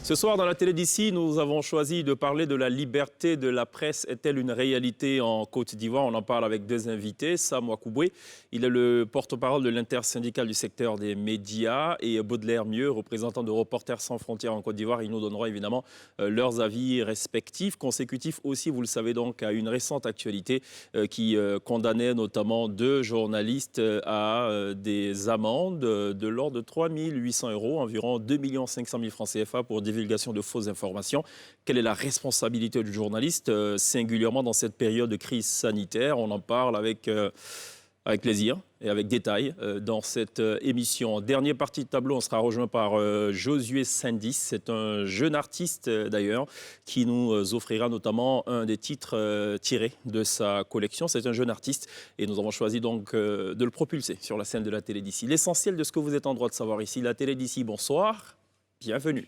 Ce soir, dans la télé d'ici, nous avons choisi de parler de la liberté de la presse. Est-elle une réalité en Côte d'Ivoire? On en parle avec deux invités. Sam Ouakouboué, il est le porte-parole de l'intersyndicale du secteur des médias, et Baudelaire Mieux, représentant de Reporters sans frontières en Côte d'Ivoire. Ils nous donneront évidemment leurs avis respectifs, consécutifs aussi, vous le savez donc, à une récente actualité qui condamnait notamment deux journalistes à des amendes de l'ordre de 3 800 €, environ 2 500 000 francs CFA pour divulgation de fausses informations. Quelle est la responsabilité du journaliste, singulièrement dans cette période de crise sanitaire? On en parle avec plaisir et avec détail dans cette émission. Dernière partie de tableau, on sera rejoint par Josué Sandis. C'est un jeune artiste d'ailleurs qui nous offrira notamment un des titres tirés de sa collection. C'est un jeune artiste et nous avons choisi donc de le propulser sur la scène de la télé d'ici. L'essentiel de ce que vous êtes en droit de savoir ici, la télé d'ici, bonsoir, bienvenue.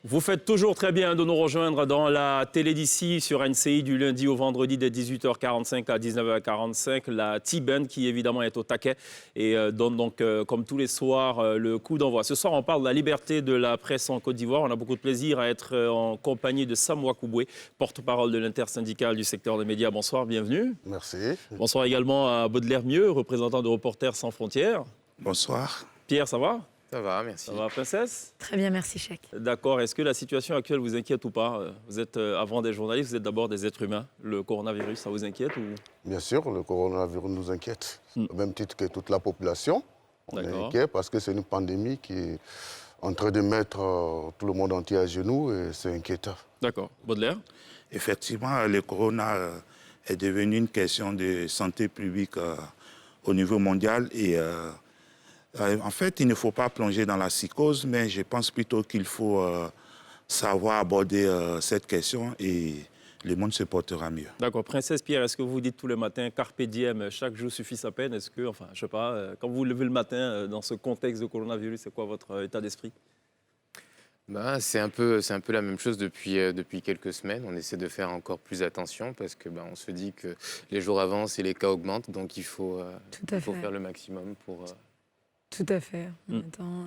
Vous faites toujours très bien de nous rejoindre dans la télé d'ici sur NCI du lundi au vendredi dès 18h45 à 19h45. La T-Band qui évidemment est au taquet et donne donc comme tous les soirs le coup d'envoi. Ce soir on parle de la liberté de la presse en Côte d'Ivoire. On a beaucoup de plaisir à être en compagnie de Sam Ouakouboué, porte-parole de l'intersyndicale du secteur des médias. Bonsoir, bienvenue. Merci. Bonsoir également à Baudelaire Mieux, représentant de Reporters sans frontières. Bonsoir. Pierre, ça va? Ça va, merci. Ça va, princesse? Très bien, merci, Cheikh. D'accord. Est-ce que la situation actuelle vous inquiète ou pas? Vous êtes, avant des journalistes, vous êtes d'abord des êtres humains. Le coronavirus, ça vous inquiète ou... Bien sûr, le coronavirus nous inquiète. Au même titre que toute la population. On est inquiet parce que c'est une pandémie qui est en train de mettre tout le monde entier à genoux et c'est inquiétant. D'accord. Baudelaire? Effectivement, le corona est devenu une question de santé publique au niveau mondial et en fait, il ne faut pas plonger dans la psychose, mais je pense plutôt qu'il faut savoir aborder cette question et le monde se portera mieux. D'accord. Princesse Pierre, est-ce que vous dites tous les matins « Carpe diem », chaque jour suffit sa peine? Est-ce que, enfin, je sais pas, quand vous vous levez le matin dans ce contexte de coronavirus, c'est quoi votre état d'esprit? C'est un peu la même chose depuis quelques semaines. On essaie de faire encore plus attention parce que on se dit que les jours avancent et les cas augmentent, donc il faut faire le maximum pour... Tout à fait. En même temps,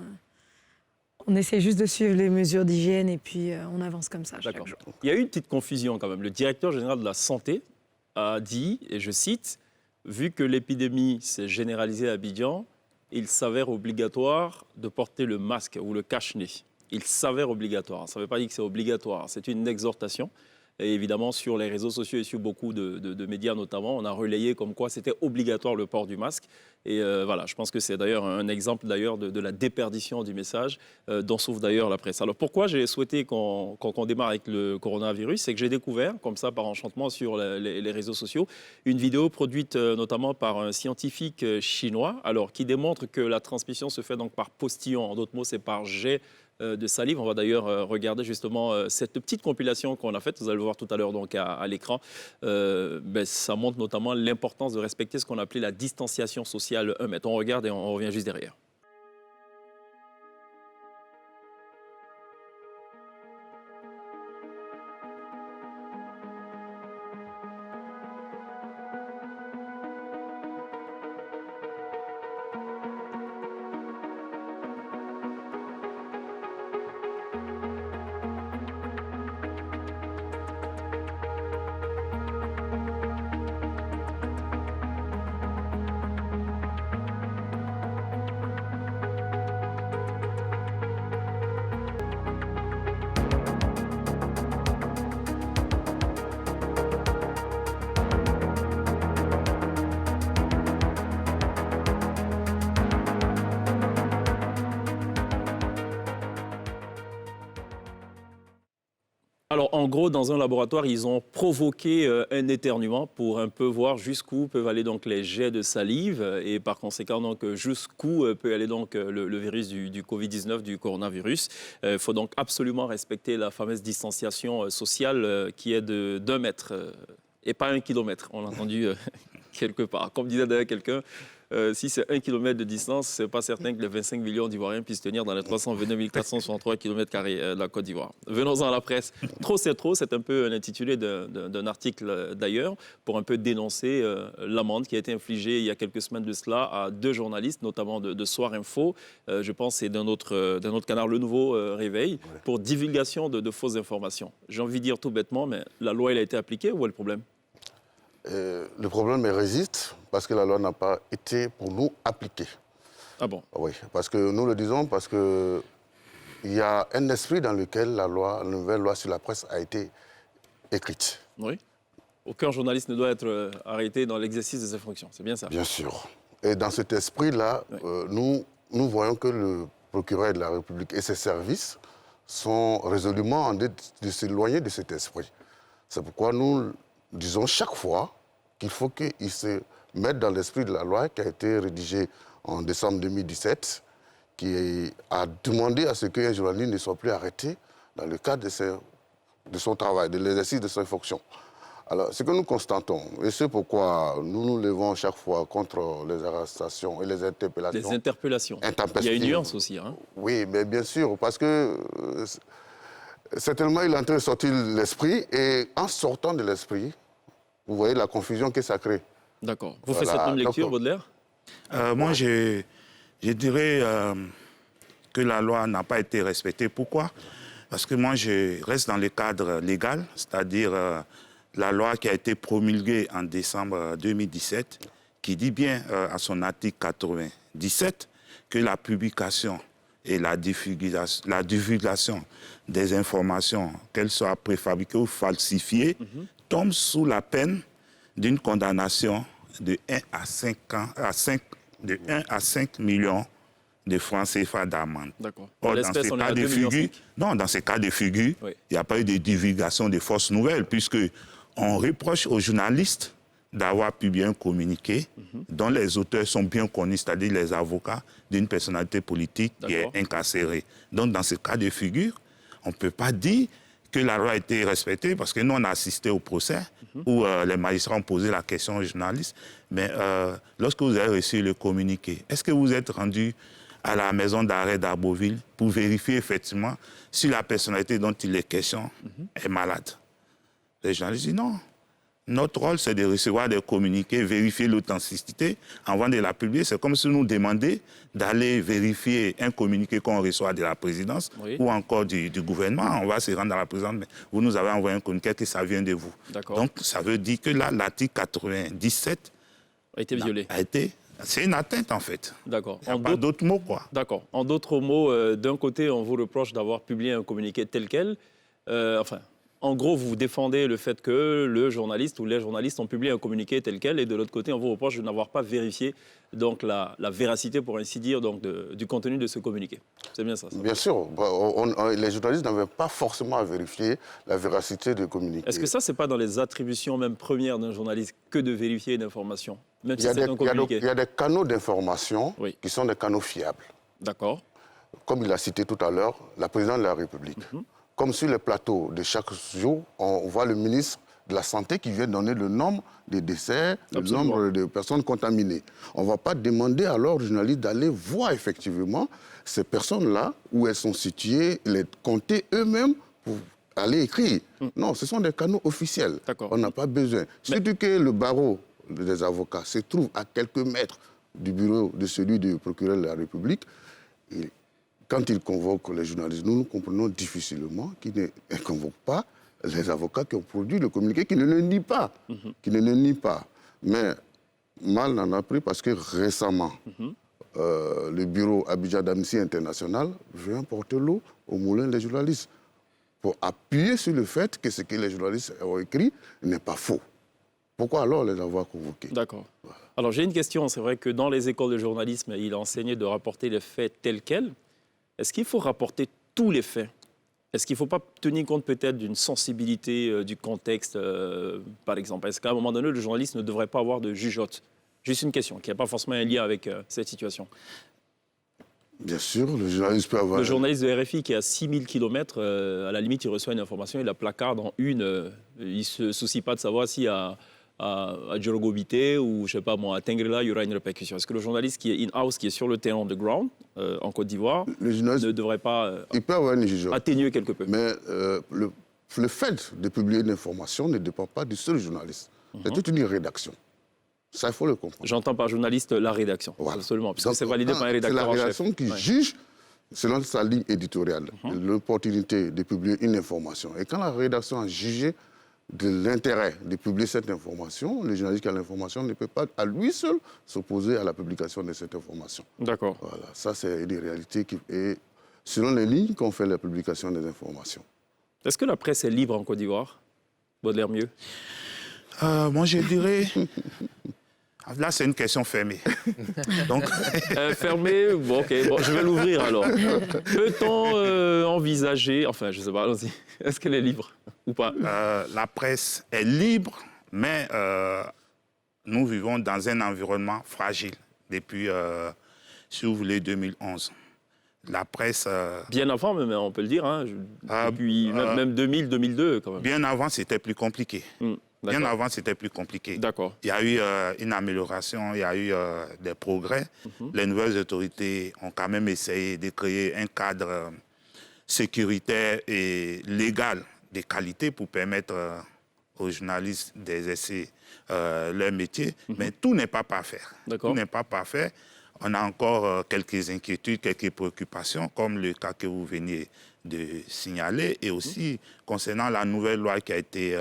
on essaie juste de suivre les mesures d'hygiène et puis on avance comme ça chaque jour. Il y a eu une petite confusion quand même. Le directeur général de la santé a dit, et je cite, « Vu que l'épidémie s'est généralisée à Abidjan, il s'avère obligatoire de porter le masque ou le cache-nez. » Il s'avère obligatoire. Ça ne veut pas dire que c'est obligatoire. C'est une exhortation. Et évidemment, sur les réseaux sociaux et sur beaucoup de médias notamment, on a relayé comme quoi c'était obligatoire le port du masque. Et voilà, je pense que c'est d'ailleurs un exemple d'ailleurs de la déperdition du message dont souffre d'ailleurs la presse. Alors pourquoi j'ai souhaité qu'on démarre avec le coronavirus? C'est que j'ai découvert, comme ça par enchantement sur les réseaux sociaux, une vidéo produite notamment par un scientifique chinois, alors qui démontre que la transmission se fait donc par postillon. En d'autres mots, c'est par jet de salive. On va d'ailleurs regarder justement cette petite compilation qu'on a faite. Vous allez le voir tout à l'heure donc à l'écran. Ça montre notamment l'importance de respecter ce qu'on appelait la distanciation sociale 1 mètre. On regarde et on revient juste derrière. Alors, en gros, dans un laboratoire, ils ont provoqué un éternuement pour un peu voir jusqu'où peuvent aller donc les jets de salive et par conséquent donc jusqu'où peut aller donc le virus du Covid-19, du coronavirus. Il faut donc absolument respecter la fameuse distanciation sociale qui est d'1 mètre et pas 1 kilomètre. On l'a entendu quelque part. Comme disait d'ailleurs quelqu'un, si c'est 1 kilomètre de distance, ce n'est pas certain que les 25 millions d'Ivoiriens puissent tenir dans les 329 463 km² de la Côte d'Ivoire. Venons-en à la presse. Trop, c'est un peu l'intitulé d'un article d'ailleurs, pour un peu dénoncer l'amende qui a été infligée il y a quelques semaines de cela à 2 journalistes, notamment de Soir Info, je pense c'est d'un autre canard, Le Nouveau Réveil, pour divulgation de fausses informations. J'ai envie de dire tout bêtement, mais la loi elle a été appliquée, où est le problème ? Le problème résiste parce que la loi n'a pas été pour nous appliquée. Ah bon? Oui, parce que nous le disons, parce qu'il y a un esprit dans lequel la nouvelle loi sur la presse a été écrite. Oui. Aucun journaliste ne doit être arrêté dans l'exercice de ses fonctions, c'est bien ça? Bien sûr. Et dans cet esprit-là, oui. Nous voyons que le procureur de la République et ses services sont résolument en train de s'éloigner de cet esprit. C'est pourquoi nous disons chaque fois qu'il faut qu'ils se mettent dans l'esprit de la loi qui a été rédigée en décembre 2017, qui a demandé à ce qu'un journaliste ne soit plus arrêté dans le cadre de son travail, de l'exercice de ses fonctions. Alors, ce que nous constatons, et c'est pourquoi nous nous levons chaque fois contre les arrestations et les interpellations. Les interpellations. Il y a une nuance aussi. Hein? Oui, mais bien sûr, parce que certainement il est en train de sortir de l'esprit, et en sortant de l'esprit, vous voyez la confusion que ça crée. D'accord. Vous faites cette même lecture, Baudelaire? Moi, je dirais que la loi n'a pas été respectée. Pourquoi? Parce que moi, je reste dans le cadre légal, c'est-à-dire la loi qui a été promulguée en décembre 2017, qui dit bien à son article 97 que la publication et la divulgation des informations, qu'elles soient préfabriquées ou falsifiées, tombent sous la peine d'une condamnation de 1 à 5 millions de francs CFA d'amende. D'accord. Or, dans ces cas de figure, dans ces cas de figure, il n'y a pas eu de divulgation de fausses nouvelles, puisque on reproche aux journalistes d'avoir publié un communiqué dont les auteurs sont bien connus, c'est-à-dire les avocats d'une personnalité politique qui est incarcérée. Donc, dans ce cas de figure, on ne peut pas dire que la loi a été respectée, parce que nous, on a assisté au procès où les magistrats ont posé la question aux journalistes. Mais lorsque vous avez reçu le communiqué, est-ce que vous êtes rendu à la maison d'arrêt d'Arbouville pour vérifier effectivement si la personnalité dont il est question est malade? Les journalistes disent non. Notre rôle, c'est de recevoir des communiqués, vérifier l'authenticité avant de la publier. C'est comme si nous demandions d'aller vérifier un communiqué qu'on reçoit de la présidence ou encore du gouvernement. On va se rendre à la présidence, mais vous nous avez envoyé un communiqué que ça vient de vous. Donc, ça veut dire que là, l'article 97 a été violé. C'est une atteinte, en fait. D'accord. Il n'y a pas d'autres mots, quoi. D'accord. En d'autres mots, d'un côté, on vous reproche d'avoir publié un communiqué tel quel. En gros, vous défendez le fait que le journaliste ou les journalistes ont publié un communiqué tel quel, et de l'autre côté, on vous reproche de n'avoir pas vérifié donc, la véracité, pour ainsi dire, donc, du contenu de ce communiqué. C'est bien ça? Bien sûr. Les journalistes n'avaient pas forcément à vérifier la véracité du communiqué. Est-ce que ça, ce n'est pas dans les attributions même premières d'un journaliste que de vérifier une information, même si c'est un communiqué? Il y a des canaux d'information qui sont des canaux fiables. D'accord. Comme il a cité tout à l'heure, la présidente de la République. Comme sur les plateaux de chaque jour, on voit le ministre de la Santé qui vient donner le nombre de décès, le nombre de personnes contaminées. On ne va pas demander alors aux journalistes d'aller voir effectivement ces personnes-là, où elles sont situées, les compter eux-mêmes pour aller écrire. Non, ce sont des canaux officiels. On n'a pas besoin. Surtout que le barreau des avocats se trouve à quelques mètres du bureau de celui du procureur de la République. Quand il convoque les journalistes, nous comprenons difficilement qu'il ne convoque pas les avocats qui ont produit le communiqué, qui ne le nient pas. Mais mal n'en a pris parce que récemment, le bureau Abidjan d'Amnesty International vient porter l'eau au moulin des journalistes pour appuyer sur le fait que ce que les journalistes ont écrit n'est pas faux. Pourquoi alors les avoir convoqués? D'accord. Alors j'ai une question. C'est vrai que dans les écoles de journalisme, il a enseigné de rapporter les faits tels quels. Est-ce qu'il faut rapporter tous les faits Est-ce qu'il ne faut pas tenir compte peut-être d'une sensibilité du contexte, par exemple? Est-ce qu'à un moment donné, le journaliste ne devrait pas avoir de jugeote? Juste une question, qui n'a pas forcément un lien avec cette situation. Bien sûr, le journaliste peut avoir... Le journaliste de RFI qui est à 6000 km, à la limite, il reçoit une information, il la placarde en une. Il ne se soucie pas de savoir si à Djorogobité ou, je sais pas moi, à Tengrela, il y aura une répercussion. Est-ce que le journaliste qui est in-house, qui est sur le terrain on the ground, en Côte d'Ivoire, ne devrait pas il peut avoir une jugeote, atténuer quelque peu? Mais le fait de publier une information ne dépend pas du seul journaliste. C'est toute une rédaction. Ça, il faut le comprendre. J'entends par journaliste la rédaction, voilà. Absolument, puisque c'est validé par un rédacteur en chef. C'est la rédaction qui juge, selon sa ligne éditoriale, l'opportunité de publier une information. Et quand la rédaction a jugé de l'intérêt de publier cette information, le journaliste qui a l'information ne peut pas à lui seul s'opposer à la publication de cette information. D'accord. Voilà, ça c'est une réalité qui est selon les lignes qu'on fait la publication des informations. Est-ce que la presse est libre en Côte d'Ivoire? Baudelaire mieux. Moi je dirais... Là, c'est une question fermée. Donc... fermée, bon, ok, bon, je vais l'ouvrir alors. Peut-on envisager, enfin, je ne sais pas, allons-y, est-ce qu'elle est libre ou pas? La presse est libre, mais nous vivons dans un environnement fragile depuis, si vous voulez, 2011. La presse... Bien avant, même, on peut le dire, hein, depuis même 2000, 2002 quand même. Bien avant, c'était plus compliqué. Bien avant, c'était plus compliqué. D'accord. Il y a eu une amélioration, il y a eu des progrès. Les nouvelles autorités ont quand même essayé de créer un cadre sécuritaire et légal de qualité pour permettre aux journalistes d'exercer leur métier. Mais tout n'est pas parfait. Tout n'est pas parfait. On a encore quelques inquiétudes, quelques préoccupations, comme le cas que vous veniez de signaler. Et aussi, concernant la nouvelle loi qui a été...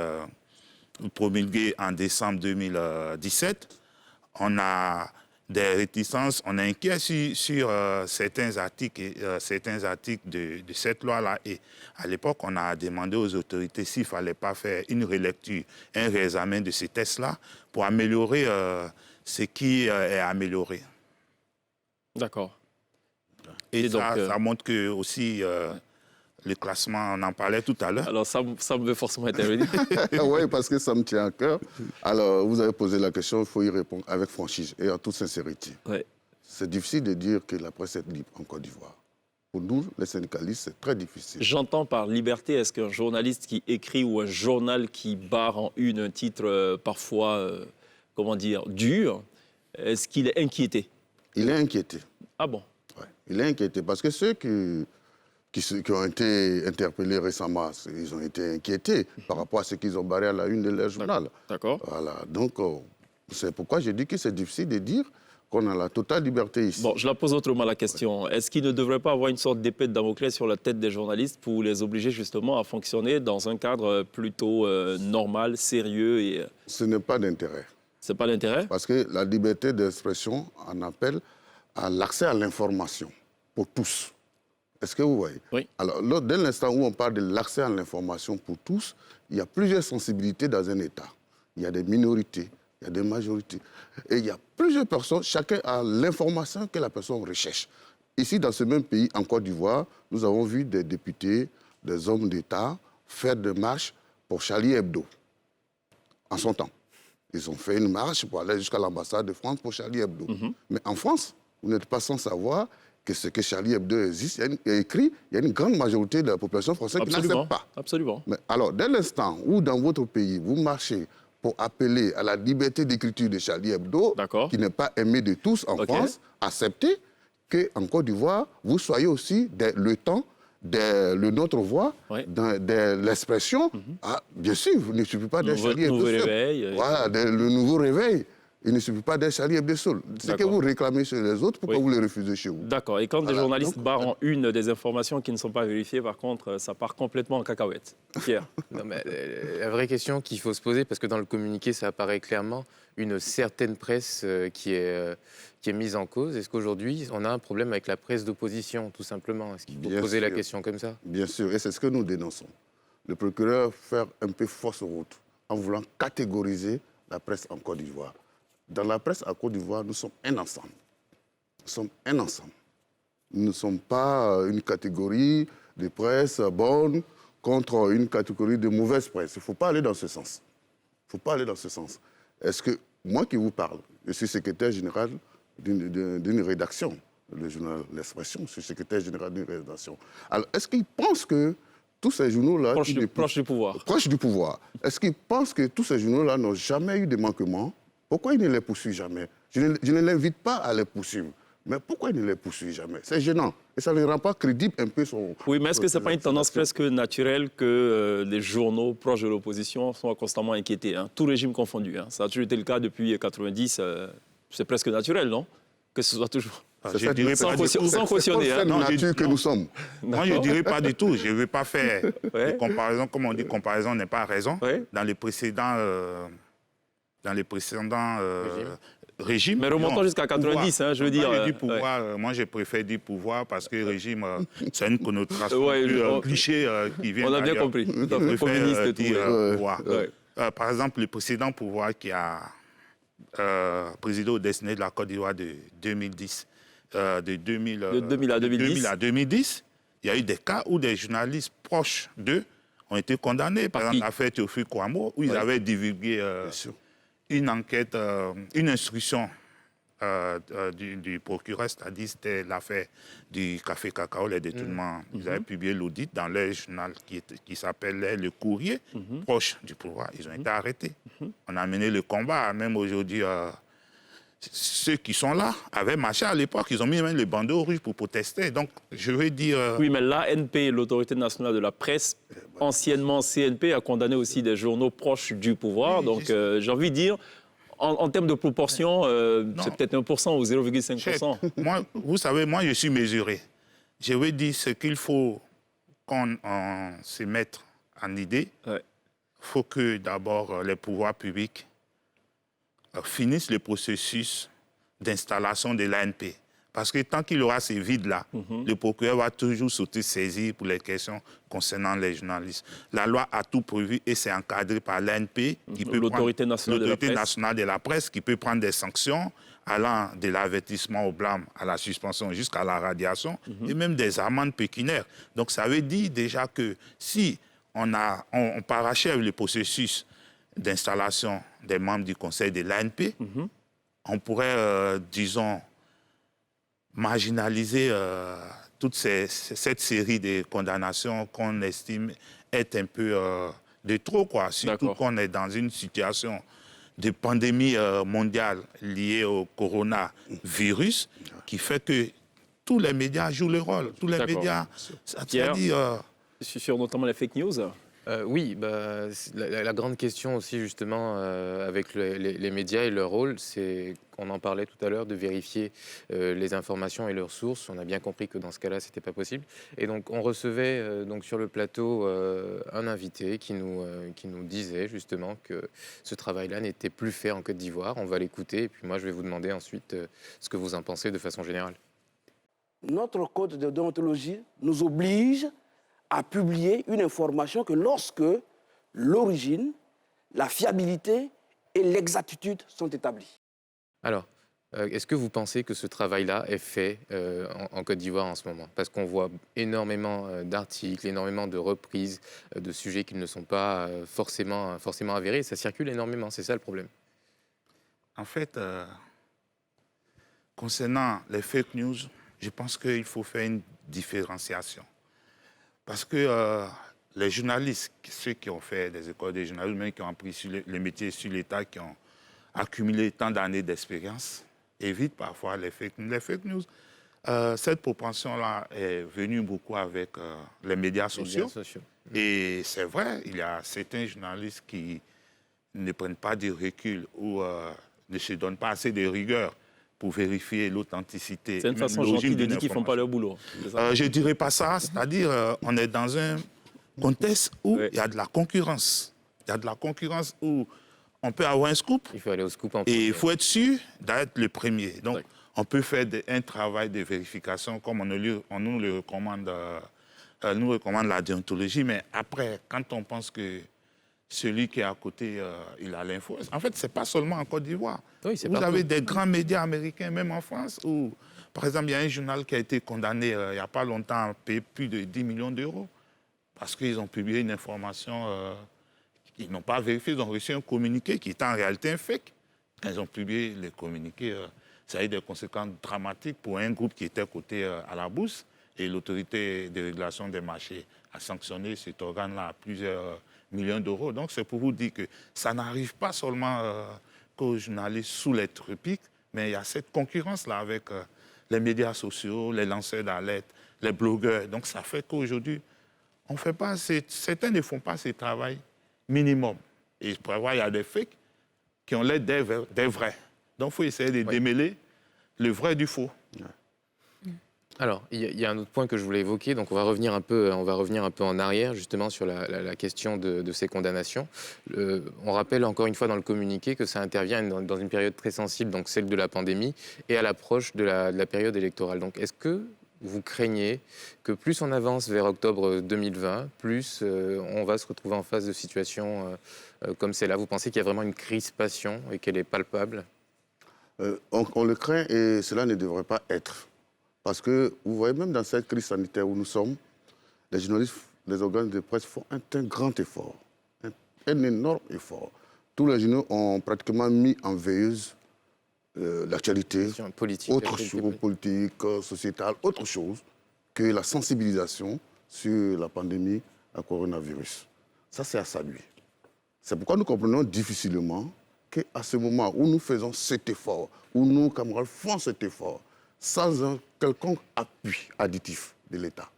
promulguée en décembre 2017, on a des réticences, on est inquiet sur certains articles de cette loi-là. Et à l'époque, on a demandé aux autorités s'il ne fallait pas faire une relecture, un réexamen de ces tests-là pour améliorer ce qui est amélioré. D'accord. Et ça montre que aussi... le classement, on en parlait tout à l'heure. Alors, ça veut forcément intervenir. Oui, parce que ça me tient à cœur. Alors, vous avez posé la question, il faut y répondre avec franchise et en toute sincérité. Ouais. C'est difficile de dire que la presse est libre en Côte d'Ivoire. Pour nous, les syndicalistes, c'est très difficile. J'entends par liberté, est-ce qu'un journaliste qui écrit ou un journal qui barre en une un titre parfois, comment dire, dur, est-ce qu'il est inquiété? Il est inquiété. Ah bon? Ouais. Il est inquiété parce que ceux qui ont été interpellés récemment, ils ont été inquiétés par rapport à ce qu'ils ont barré à la une de leur journal. D'accord. Voilà. Donc, c'est pourquoi je dis que c'est difficile de dire qu'on a la totale liberté ici. Bon, je la pose autrement la question. Ouais. Est-ce qu'il ne devrait pas avoir une sorte d'épée de Damoclès sur la tête des journalistes pour les obliger justement à fonctionner dans un cadre plutôt normal, sérieux et... Ce n'est pas d'intérêt. C'est pas l'intérêt? Parce que la liberté d'expression en appelle à l'accès à l'information pour tous. Est-ce que vous voyez? Oui. Alors, dès l'instant où on parle de l'accès à l'information pour tous, il y a plusieurs sensibilités dans un État. Il y a des minorités, il y a des majorités. Et il y a plusieurs personnes, chacun a l'information que la personne recherche. Ici, dans ce même pays, en Côte d'Ivoire, nous avons vu des députés, des hommes d'État faire des marches pour Charlie Hebdo, en son temps. Ils ont fait une marche pour aller jusqu'à l'ambassade de France pour Charlie Hebdo. Mais en France, vous n'êtes pas sans savoir que ce que Charlie Hebdo existe, il y a écrit, il y a une grande majorité de la population française qui n'accepte pas. Absolument. Mais alors, dès l'instant où dans votre pays, vous marchez pour appeler à la liberté d'écriture de Charlie Hebdo, qui n'est pas aimé de tous en France, acceptez qu'en Côte d'Ivoire, vous soyez aussi le temps de notre voix, de l'expression. Bien sûr, il ne suffit pas d'un Charlie Hebdo. Voilà, le nouveau réveil. Il ne suffit pas d'être Charlie Hebdo seul. Ce que vous réclamez chez les autres, pourquoi vous le refusez chez vous? D'accord. Et quand des journalistes barrent en une des informations qui ne sont pas vérifiées, par contre, ça part complètement en cacahuète. Pierre? Non, mais la vraie question qu'il faut se poser, parce que dans le communiqué, ça apparaît clairement, une certaine presse qui est mise en cause. Est-ce qu'aujourd'hui, on a un problème avec la presse d'opposition, tout simplement? Est-ce qu'il faut poser la question comme ça? Bien sûr, et c'est ce que nous dénonçons. Le procureur fait un peu fausse route en voulant catégoriser la presse en Côte d'Ivoire. Dans la presse à Côte d'Ivoire, nous sommes un ensemble. Nous sommes un ensemble. Nous ne sommes pas une catégorie de presse bonne contre une catégorie de mauvaise presse. Il ne faut pas aller dans ce sens. Il ne faut pas aller dans ce sens. Est-ce que, moi qui vous parle, je suis secrétaire général d'une rédaction, le journal L'Expression, je suis secrétaire général d'une rédaction. Alors, est-ce qu'ils pensent que tous ces journaux-là... Proches du pouvoir. Proches du pouvoir. Est-ce qu'ils pensent que tous ces journaux-là n'ont jamais eu de manquements? Pourquoi ils ne les poursuivent jamais? Je ne l'invite pas à les poursuivre. Mais pourquoi ils ne les poursuivent jamais? C'est gênant. Et ça ne rend pas crédible un peu son... Oui, mais est-ce que ce n'est pas une tendance presque naturelle que les journaux proches de l'opposition soient constamment inquiétés, hein, tout régime confondu, hein. Ça a toujours été le cas depuis 90. C'est presque naturel, non? Que ce soit toujours... Sans cautionner. C'est la nature que nous sommes. Moi, je ne dirais pas du tout. Je ne veux pas faire de comparaison. Comme on dit, comparaison n'est pas raison. Ouais. Dans les précédents régimes... Mais remontons jusqu'à 90, hein, je veux dire... Moi, je préfère dire pouvoir parce que régime, c'est une connotation cliché qui vient On a bien compris. Communiste, pouvoir. Par exemple, le précédent pouvoir qui a présidé au destiné de la Côte d'Ivoire de 2010, de 2000 à 2010, il y a eu des cas où des journalistes proches d'eux ont été condamnés. Par exemple, l'affaire Théophile Kouamouo, où ils avaient divulgué une enquête, une instruction du procureur, c'est-à-dire c'était l'affaire du café cacao, les détournements. Ils avaient publié l'audit dans leur journal qui s'appelait Le Courrier, proche du pouvoir. Ils ont été arrêtés. On a mené le combat, même aujourd'hui. Ceux qui sont là avaient marché à l'époque, ils ont mis même les bandeaux rouges pour protester. Donc, je veux dire... Oui, mais l'ANP, l'Autorité nationale de la presse, anciennement CNP, a condamné aussi des journaux proches du pouvoir. Oui, donc, j'ai envie de dire, en termes de proportion, c'est peut-être 1% ou 0,5%. Moi, vous savez, moi, je suis mesuré. Je veux dire, ce qu'il faut qu'on se mette en idée. Il faut que, d'abord, les pouvoirs publics finissent le processus d'installation de l'ANP. Parce que tant qu'il aura ces vides-là, le procureur va toujours saisir pour les questions concernant les journalistes. La loi a tout prévu et c'est encadré par l'ANP, l'Autorité nationale de la presse, qui peut prendre des sanctions allant de l'avertissement au blâme à la suspension jusqu'à la radiation et même des amendes pécuniaires. Donc ça veut dire déjà que si on parachève le processus d'installation des membres du conseil de l'ANP, on pourrait, disons, marginaliser toute cette série de condamnations qu'on estime être un peu de trop, quoi. Surtout qu'on est dans une situation de pandémie mondiale liée au coronavirus qui fait que tous les médias jouent le rôle. Tous les médias, c'est-à-dire... Sur notamment les fake news. Oui, la grande question aussi justement avec les médias et leur rôle, c'est qu'on en parlait tout à l'heure, de vérifier les informations et leurs sources. On a bien compris que dans ce cas-là, c'était pas possible. Et donc on recevait donc sur le plateau un invité qui nous disait justement que ce travail-là n'était plus fait en Côte d'Ivoire. On va l'écouter et puis moi je vais vous demander ensuite ce que vous en pensez de façon générale. Notre code de déontologie nous oblige à publier une information que lorsque l'origine, la fiabilité et l'exactitude sont établies. Alors, est-ce que vous pensez que ce travail-là est fait en Côte d'Ivoire en ce moment? Parce qu'on voit énormément d'articles, énormément de reprises de sujets qui ne sont pas forcément avérés. Ça circule énormément, c'est ça le problème. En fait, concernant les fake news, je pense qu'il faut faire une différenciation. Parce que les journalistes, ceux qui ont fait des écoles de journalisme, même qui ont appris le métier sur l'État, qui ont accumulé tant d'années d'expérience, évitent parfois les fake news. Les fake news, cette propension-là est venue beaucoup avec les médias sociaux. Et c'est vrai, il y a certains journalistes qui ne prennent pas de recul ou ne se donnent pas assez de rigueur pour vérifier l'authenticité. C'est une façon gentille de dire qu'ils ne font pas leur boulot. Je ne dirais pas ça, c'est-à-dire on est dans un contexte où il y a de la concurrence. Il y a de la concurrence où on peut avoir un scoop. Il faut aller au scoop en et il faut être sûr d'être le premier. Donc on peut faire un travail de vérification comme on nous le recommande, nous recommande la déontologie. Mais après, quand on pense que celui qui est à côté, il a l'info. En fait, ce n'est pas seulement en Côte d'Ivoire. Oui, Vous avez des grands médias américains, même en France, où, par exemple, il y a un journal qui a été condamné il n'y a pas longtemps à payer plus de 10 millions d'euros parce qu'ils ont publié une information qu'ils n'ont pas vérifiée. Ils ont reçu un communiqué qui est en réalité un fake. Quand ils ont publié les communiqués, ça a eu des conséquences dramatiques pour un groupe qui était coté à la bourse. Et l'autorité de régulation des marchés a sanctionné cet organe-là à plusieurs millions d'euros. Donc, c'est pour vous dire que ça n'arrive pas seulement qu'aux journalistes sous les tropiques, mais il y a cette concurrence-là avec les médias sociaux, les lanceurs d'alerte, les blogueurs. Donc, ça fait qu'aujourd'hui, on fait pas certains ne font pas ce travail minimum. Et pour avoir, il y a des fakes qui ont l'air des vrais. Donc, il faut essayer de démêler le vrai du faux. Ouais. Alors, il y a un autre point que je voulais évoquer. Donc, on va revenir un peu en arrière, justement, sur la question de ces condamnations. On rappelle encore une fois dans le communiqué que ça intervient dans une période très sensible, donc celle de la pandémie, et à l'approche de la période électorale. Donc, est-ce que vous craignez que plus on avance vers octobre 2020, plus on va se retrouver en face de situations comme celle-là? Vous pensez qu'il y a vraiment une crispation et qu'elle est palpable? On le craint et cela ne devrait pas être. Parce que, vous voyez, même dans cette crise sanitaire où nous sommes, les journalistes, les organes de presse font un grand effort, un énorme effort. Tous les journaux ont pratiquement mis en veilleuse l'actualité, autre chose, politique, sociétale, autre chose que la sensibilisation sur la pandémie à coronavirus. Ça, c'est à saluer. C'est pourquoi nous comprenons difficilement qu'à ce moment où nous faisons cet effort, où nos camarades font cet effort, sans un quelconque appui additif de l'État.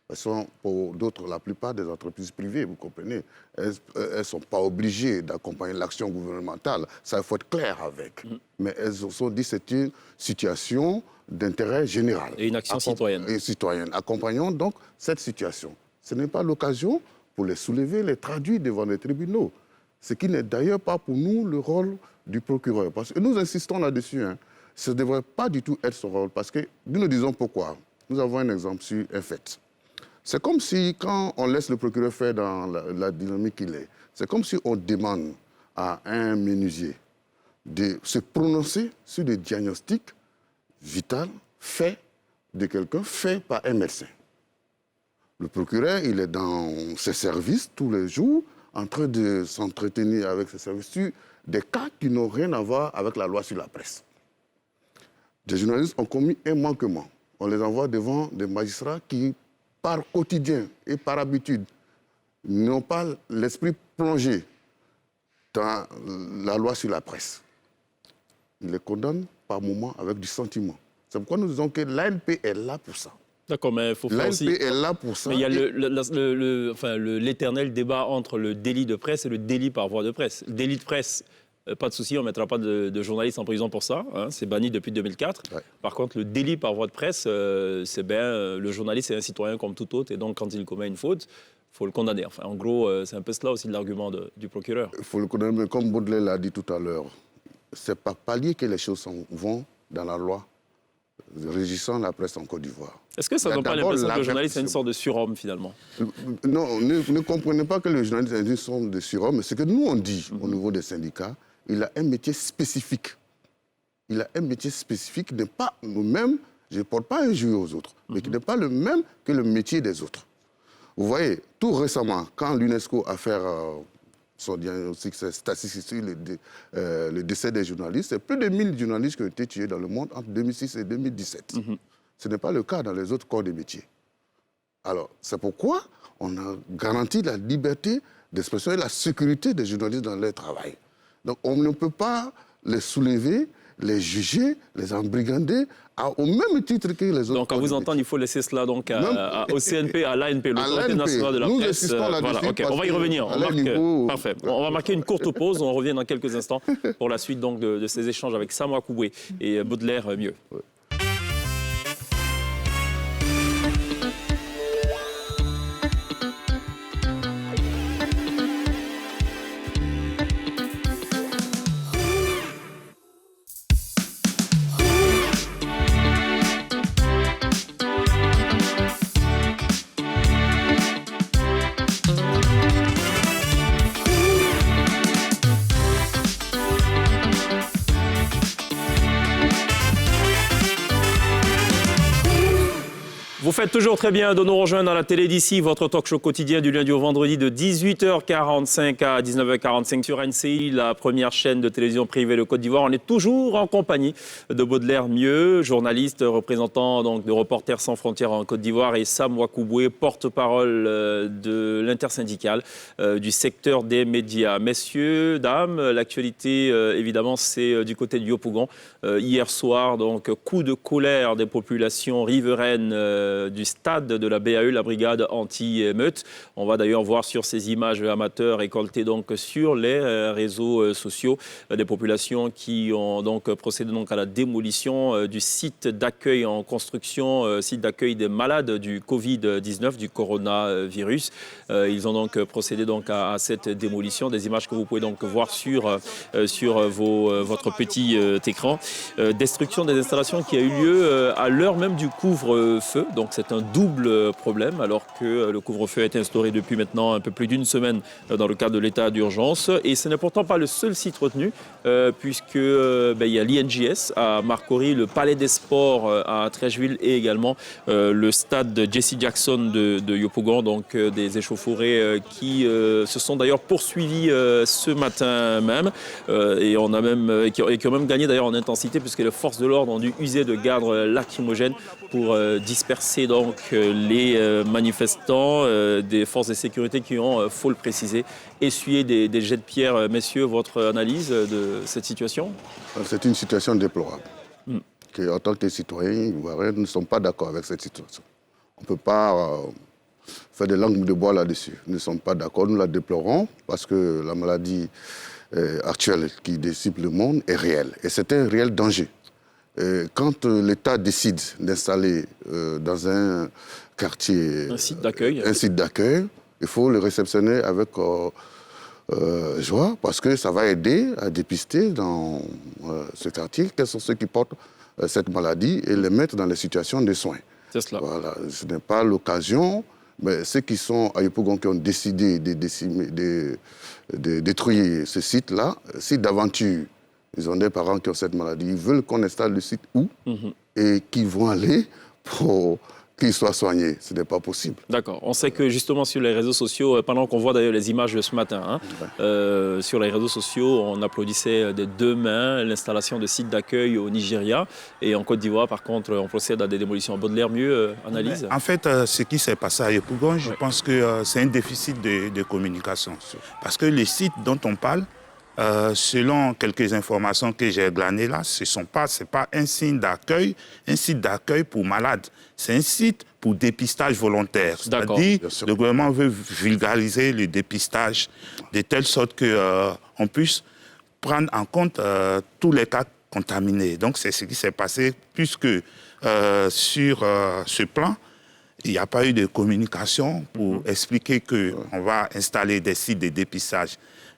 Elles sont, pour d'autres, la plupart des entreprises privées, vous comprenez, elles ne sont pas obligées d'accompagner l'action gouvernementale. Ça, il faut être clair avec. Mais elles se sont dit que c'est une situation d'intérêt général. Et une action citoyenne. Et citoyenne. Accompagnons donc cette situation. Ce n'est pas l'occasion pour les soulever, les traduire devant les tribunaux. Ce qui n'est d'ailleurs pas pour nous le rôle du procureur. Parce que nous insistons là-dessus, ce ne devrait pas du tout être son rôle, parce que nous disons pourquoi. Nous avons un exemple sur un fait. C'est comme si, quand on laisse le procureur faire dans la dynamique qu'il est, c'est comme si on demande à un menuisier de se prononcer sur des diagnostics vitaux faits de quelqu'un, fait par un médecin. Le procureur, il est dans ses services tous les jours, en train de s'entretenir avec ses services sur des cas qui n'ont rien à voir avec la loi sur la presse. Des journalistes ont commis un manquement. On les envoie devant des magistrats qui, par quotidien et par habitude, n'ont pas l'esprit plongé dans la loi sur la presse. Ils les condamnent par moments avec du sentiment. C'est pourquoi nous disons que l'ANP est là pour ça. D'accord, mais il faut faire aussi... L'ANP est là pour ça. Mais il y a l'éternel débat entre le délit de presse et le délit par voie de presse. Le délit de presse, pas de souci, on ne mettra pas de journalistes en prison pour ça. C'est banni depuis 2004. Ouais. Par contre, le délit par voie de presse, c'est bien, le journaliste est un citoyen comme tout autre. Et donc, quand il commet une faute, il faut le condamner. Enfin, en gros, c'est un peu cela aussi l'argument du procureur. Il faut le condamner, mais comme Baudelaire l'a dit tout à l'heure, c'est par palier que les choses vont dans la loi régissant la presse en Côte d'Ivoire. Est-ce que ça ne donne pas l'impression que le journaliste est une sorte de surhomme, finalement? Non, ne comprenez pas que le journaliste est une sorte de surhomme. Mais ce que nous, on dit au niveau des syndicats, il a un métier spécifique. Il a un métier spécifique qui n'est pas le même, je ne porte pas un jeu aux autres, mais qui n'est pas le même que le métier des autres. Vous voyez, tout récemment, quand l'UNESCO a fait son diagnostic statistique sur le décès des journalistes, c'est plus de 1000 journalistes qui ont été tués dans le monde entre 2006 et 2017. Ce n'est pas le cas dans les autres corps de métier. Alors, c'est pourquoi on a garanti la liberté d'expression et la sécurité des journalistes dans leur travail. Donc, on ne peut pas les soulever, les juger, les embrigander au même titre que les autres. Donc, à vous entendre, il faut laisser cela donc au CNP, à l'ANP, l'Autorité nationale de la presse. Voilà, okay. On va y revenir. Parfait. On va marquer une courte pause. On revient dans quelques instants pour la suite donc, de ces échanges avec Sam Ouakouboué et Baudelaire Mieux. Vous faites toujours très bien de nous rejoindre dans la télé d'ici, votre talk show quotidien du lundi au vendredi de 18h45 à 19h45 sur NCI, la première chaîne de télévision privée de Côte d'Ivoire. On est toujours en compagnie de Baudelaire Mieux, journaliste, représentant donc de Reporters sans frontières en Côte d'Ivoire, et Sam Wakouboué, porte-parole de l'intersyndicale du secteur des médias. Messieurs, dames, l'actualité évidemment c'est du côté du Yopougon. Hier soir, donc coup de colère des populations riveraines du stade de la BAE, la brigade anti-émeute. On va d'ailleurs voir sur ces images amateurs récoltées donc sur les réseaux sociaux des populations qui ont donc procédé donc à la démolition du site d'accueil en construction, site d'accueil des malades du Covid-19, du coronavirus. Ils ont donc procédé donc à cette démolition. Des images que vous pouvez donc voir sur votre petit écran. Destruction des installations qui a eu lieu à l'heure même du couvre-feu. Donc c'est un double problème alors que le couvre-feu a été instauré depuis maintenant un peu plus d'une semaine dans le cadre de l'état d'urgence. Et ce n'est pourtant pas le seul site retenu puisque il y a l'INJS à Marcory, le Palais des Sports à Trècheville et également le stade Jesse Jackson de Yopougon. Donc des échauffourées qui se sont d'ailleurs poursuivies ce matin même et qui ont même gagné d'ailleurs en intensité puisque les forces de l'ordre ont dû user de gaz lacrymogènes pour disperser donc les manifestants, des forces de sécurité qui ont, faut le préciser, essuyé des jets de pierre. Messieurs, votre analyse de cette situation? C'est une situation déplorable. En tant que citoyens, nous ne sommes pas d'accord avec cette situation. On ne peut pas faire des langues de bois là-dessus. Nous ne sommes pas d'accord, nous la déplorons parce que la maladie actuelle qui dissipe le monde est réelle. Et c'est un réel danger. Quand l'État décide d'installer dans un quartier un site d'accueil, il faut le réceptionner avec joie parce que ça va aider à dépister dans ce quartier quels sont ceux qui portent cette maladie et les mettre dans les situations de soins. C'est cela. Voilà. Ce n'est pas l'occasion, mais ceux qui sont à Yopougon qui ont décidé de détruire ce site-là, site d'aventure. Ils ont des parents qui ont cette maladie. Ils veulent qu'on installe le site où et qu'ils vont aller pour qu'ils soient soignés. Ce n'est pas possible. D'accord. On sait que justement sur les réseaux sociaux, pendant qu'on voit d'ailleurs les images de ce matin, sur les réseaux sociaux, on applaudissait des deux mains l'installation de sites d'accueil au Nigeria. Et en Côte d'Ivoire, par contre, on procède à des démolitions. Baudelaire Mieux, analyse? En fait, ce qui s'est passé à Yopougon, je pense que c'est un déficit de communication. Parce que les sites dont on parle, selon quelques informations que j'ai glanées là, c'est pas un site d'accueil pour malades. C'est un site pour dépistage volontaire. C'est-à-dire, le gouvernement veut vulgariser le dépistage de telle sorte qu'on puisse prendre en compte tous les cas contaminés. Donc, c'est ce qui s'est passé, puisque sur ce plan, il n'y a pas eu de communication pour expliquer qu'on va installer des sites de dépistage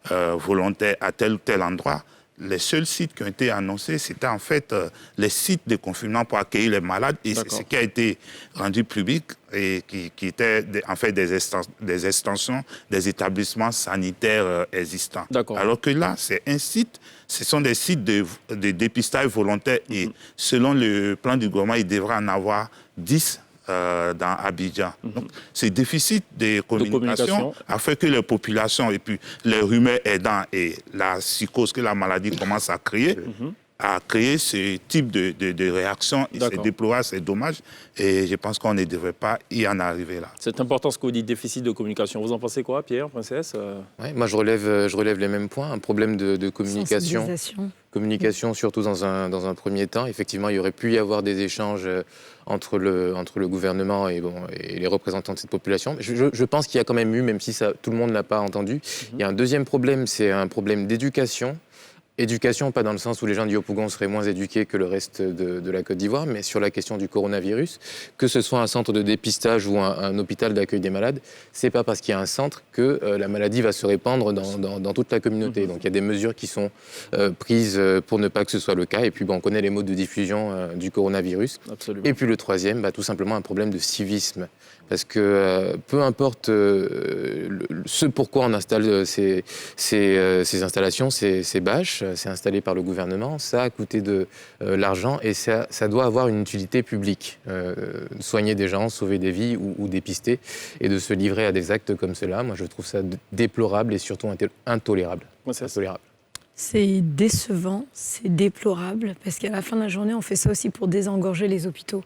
volontaires à tel ou tel endroit. Les seuls sites qui ont été annoncés, c'était en fait les sites de confinement pour accueillir les malades. Et c'est ce qui a été rendu public et qui était en fait des extensions des établissements sanitaires existants. Alors que là, c'est un site, ce sont des sites de dépistage volontaire. Et selon le plan du gouvernement, il devrait en avoir 10 dans Abidjan. Donc, ce déficit de communication a fait que les populations et puis les rumeurs aidant et la psychose que la maladie commence à créer, a créé ce type de réaction. C'est déplorable, c'est dommage. Et je pense qu'on ne devrait pas y en arriver là. C'est important ce que vous dites, déficit de communication. Vous en pensez quoi, Pierre, Princesse? Moi, je relève les mêmes points. Un problème de communication. Communication, surtout dans un premier temps. Effectivement, il y aurait pu y avoir des échanges entre le gouvernement et les représentants de cette population. Je pense qu'il y a quand même eu, même si tout le monde ne l'a pas entendu, il y a un deuxième problème, c'est un problème d'éducation. Éducation, pas dans le sens où les gens du Yopougon seraient moins éduqués que le reste de la Côte d'Ivoire, mais sur la question du coronavirus, que ce soit un centre de dépistage ou un hôpital d'accueil des malades, c'est pas parce qu'il y a un centre que la maladie va se répandre dans toute la communauté. Donc il y a des mesures qui sont prises pour ne pas que ce soit le cas. Et puis on connaît les modes de diffusion du coronavirus. Absolument. Et puis le troisième, tout simplement un problème de civisme. Parce que peu importe ce pourquoi on installe ces installations, ces bâches, tâche s'est installée par le gouvernement, ça a coûté de l'argent et ça doit avoir une utilité publique. Soigner des gens, sauver des vies ou dépister, et de se livrer à des actes comme cela, moi je trouve ça déplorable et surtout intolérable. C'est décevant, c'est déplorable, parce qu'à la fin de la journée, on fait ça aussi pour désengorger les hôpitaux.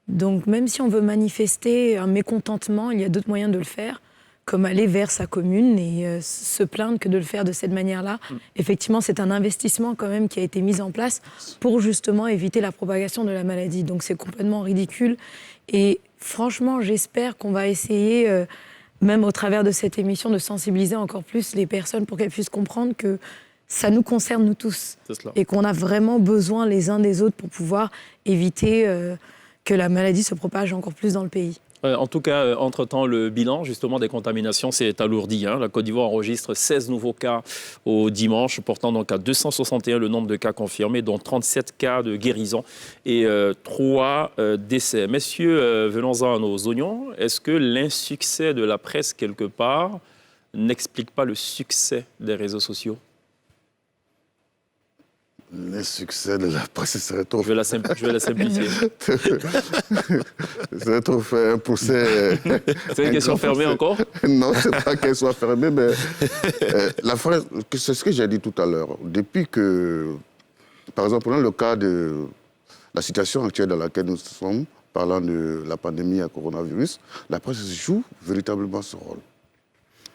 Donc même si on veut manifester un mécontentement, il y a d'autres moyens de le faire, comme aller vers sa commune et se plaindre que de le faire de cette manière-là. Effectivement, c'est un investissement quand même qui a été mis en place pour justement éviter la propagation de la maladie. Donc c'est complètement ridicule. Et franchement, j'espère qu'on va essayer, même au travers de cette émission, de sensibiliser encore plus les personnes pour qu'elles puissent comprendre que ça nous concerne nous tous. Et qu'on a vraiment besoin les uns des autres pour pouvoir éviter que la maladie se propage encore plus dans le pays. En tout cas, entre-temps, le bilan justement des contaminations s'est alourdi. La Côte d'Ivoire enregistre 16 nouveaux cas au dimanche, portant donc à 261 le nombre de cas confirmés, dont 37 cas de guérison et 3 décès. Messieurs, venons-en à nos oignons. Est-ce que l'insuccès de la presse, quelque part, n'explique pas le succès des réseaux sociaux ? Le succès de la presse serait trop... Je vais la simplifier. serait trop fait un procès... C'est une question fermée encore ? Non, ce n'est pas qu'elle soit fermée, mais la presse, c'est ce que j'ai dit tout à l'heure. Depuis que, par exemple, prenons le cas de la situation actuelle dans laquelle nous sommes, parlant de la pandémie à coronavirus, la presse joue véritablement son rôle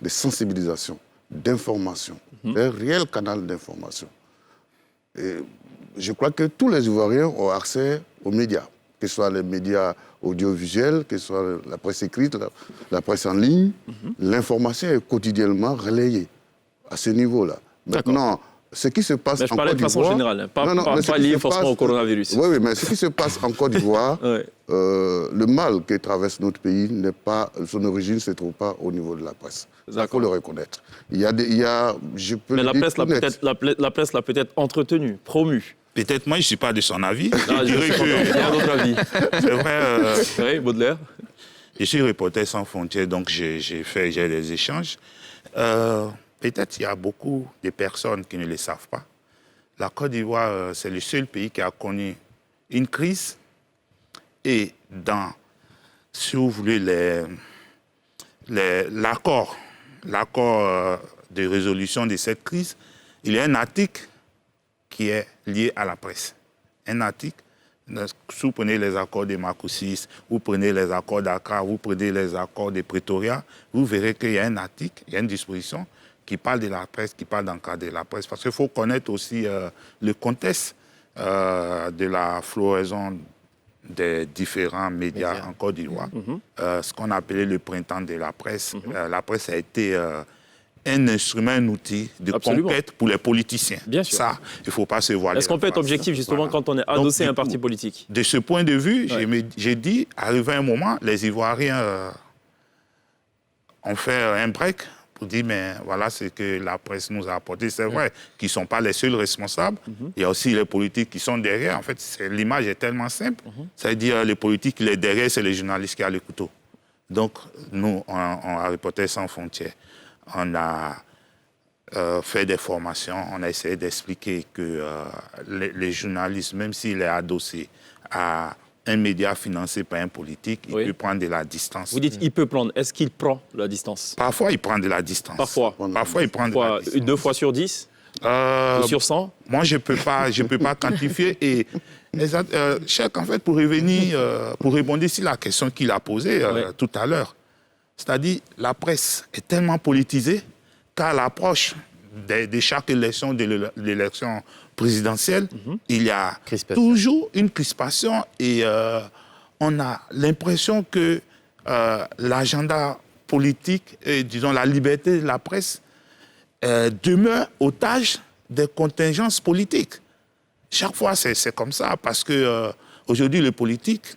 de sensibilisation, d'information, un réel canal d'information. Et je crois que tous les Ivoiriens ont accès aux médias, que ce soit les médias audiovisuels, que ce soit la presse écrite, la presse en ligne. L'information est quotidiennement relayée à ce niveau-là. Maintenant, ce qui se passe en Côte d'Ivoire... Je parlais de façon générale, pas lié forcément au coronavirus. Oui, mais ce qui se passe en Côte d'Ivoire, le mal que traverse notre pays, son origine ne se trouve pas au niveau de la presse. Il faut le reconnaître. Mais la presse l'a peut-être entretenu, promu. Peut-être moi, je ne suis pas de son avis. Ah, je dirais que... C'est vrai. Oui, Baudelaire. Je suis reporter sans frontières, donc j'ai des échanges. Peut-être il y a beaucoup de personnes qui ne le savent pas. La Côte d'Ivoire, c'est le seul pays qui a connu une crise. Et si vous voulez, l'accord de résolution de cette crise, il y a un article qui est lié à la presse. Un article, si vous prenez les accords de Macoussis, vous prenez les accords d'Accra, vous prenez les accords de Pretoria, vous verrez qu'il y a un article, il y a une disposition qui parle de la presse, qui parle d'encadrer la presse. Parce qu'il faut connaître aussi le contexte de la floraison des différents médias en Côte d'Ivoire. Ce qu'on appelait le printemps de la presse. La presse a été un instrument, un outil de conquête pour les politiciens. Bien sûr. Ça, il ne faut pas se voiler. Est-ce qu'on peut être objectif justement quand on est adossé à un parti politique ? De ce point de vue, j'ai dit, arrivé un moment, les Ivoiriens ont fait un break pour dire, mais voilà ce que la presse nous a apporté. C'est vrai qu'ils ne sont pas les seuls responsables. Il y a aussi les politiques qui sont derrière. En fait, l'image est tellement simple. C'est-à-dire, les politiques, les derrière, c'est les journalistes qui ont le couteau. Donc, nous, on Reporters sans frontières, on a fait des formations, on a essayé d'expliquer que les journalistes, même s'il est adossé à un média financé par un politique, il peut prendre de la distance. Vous dites il peut prendre. Est-ce qu'il prend la distance ? Parfois, il prend de la distance. Parfois, il prend de la distance. 2 fois sur 10 sur 100 ? Moi, je peux pas quantifier. Et Cheikh, en fait, pour rebondir sur la question qu'il a posée tout à l'heure, c'est-à-dire la presse est tellement politisée qu'à l'approche de chaque élection, de l'élection présidentielle, il y a toujours une crispation et on a l'impression que l'agenda politique et, disons, la liberté de la presse demeure otage des contingences politiques. Chaque fois, c'est comme ça, parce que aujourd'hui, le politique,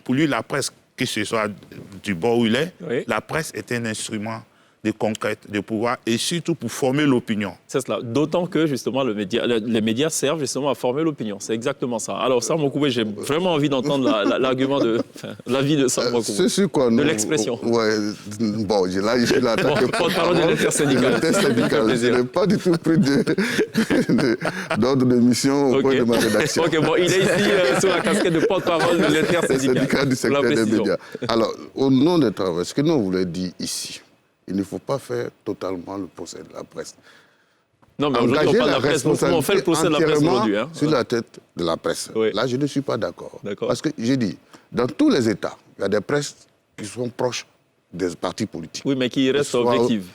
pour lui, la presse, que ce soit du bord où il est, la presse est un instrument de conquête de pouvoir et surtout pour former l'opinion. C'est cela. D'autant que, justement, les médias servent justement à former l'opinion. C'est exactement ça. Alors, Sam Mokoubé, j'ai vraiment envie d'entendre l'argument l'avis de Sam Mokoubé. De l'expression. Ouais, bon, là, je suis là. Porte-parole de l'intersyndicale. Je n'ai pas du tout pris d'ordre de mission auprès de ma rédaction. Ok, bon, il est ici sur la casquette de porte-parole de l'intersyndicale. Du secteur des médias. Alors, au nom des travaux, ce que nous voulons dire ici, il ne faut pas faire totalement le procès de la presse. Non, mais aujourd'hui, on parle de la presse. On fait le procès de la presse aujourd'hui. Sur la tête de la presse. Oui. Là, je ne suis pas d'accord. Parce que, j'ai dit, dans tous les États, il y a des presses qui sont proches des partis politiques. Oui, mais qui restent objectives.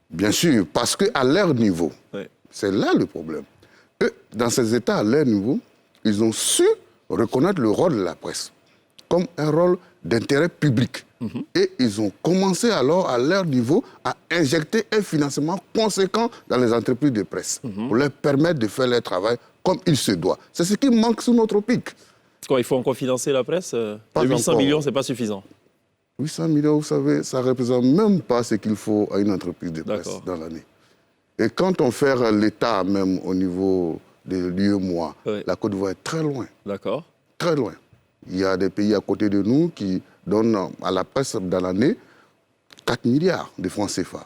Bien sûr, parce qu'à leur niveau, c'est là le problème. Eux, dans ces États, à leur niveau, ils ont su reconnaître le rôle de la presse comme un rôle d'intérêt public. Et ils ont commencé alors, à leur niveau, à injecter un financement conséquent dans les entreprises de presse pour leur permettre de faire leur travail comme il se doit. C'est ce qui manque sous notre pic. Quoi, il faut encore financer la presse 800 millions, ce n'est pas suffisant. 800 millions, vous savez, ça ne représente même pas ce qu'il faut à une entreprise de presse dans l'année. Et quand on fait l'État même au niveau de l'UEMOA, la Côte d'Ivoire est très loin. D'accord. Très loin. Il y a des pays à côté de nous qui donnent à la presse dans l'année 4 milliards de francs CFA.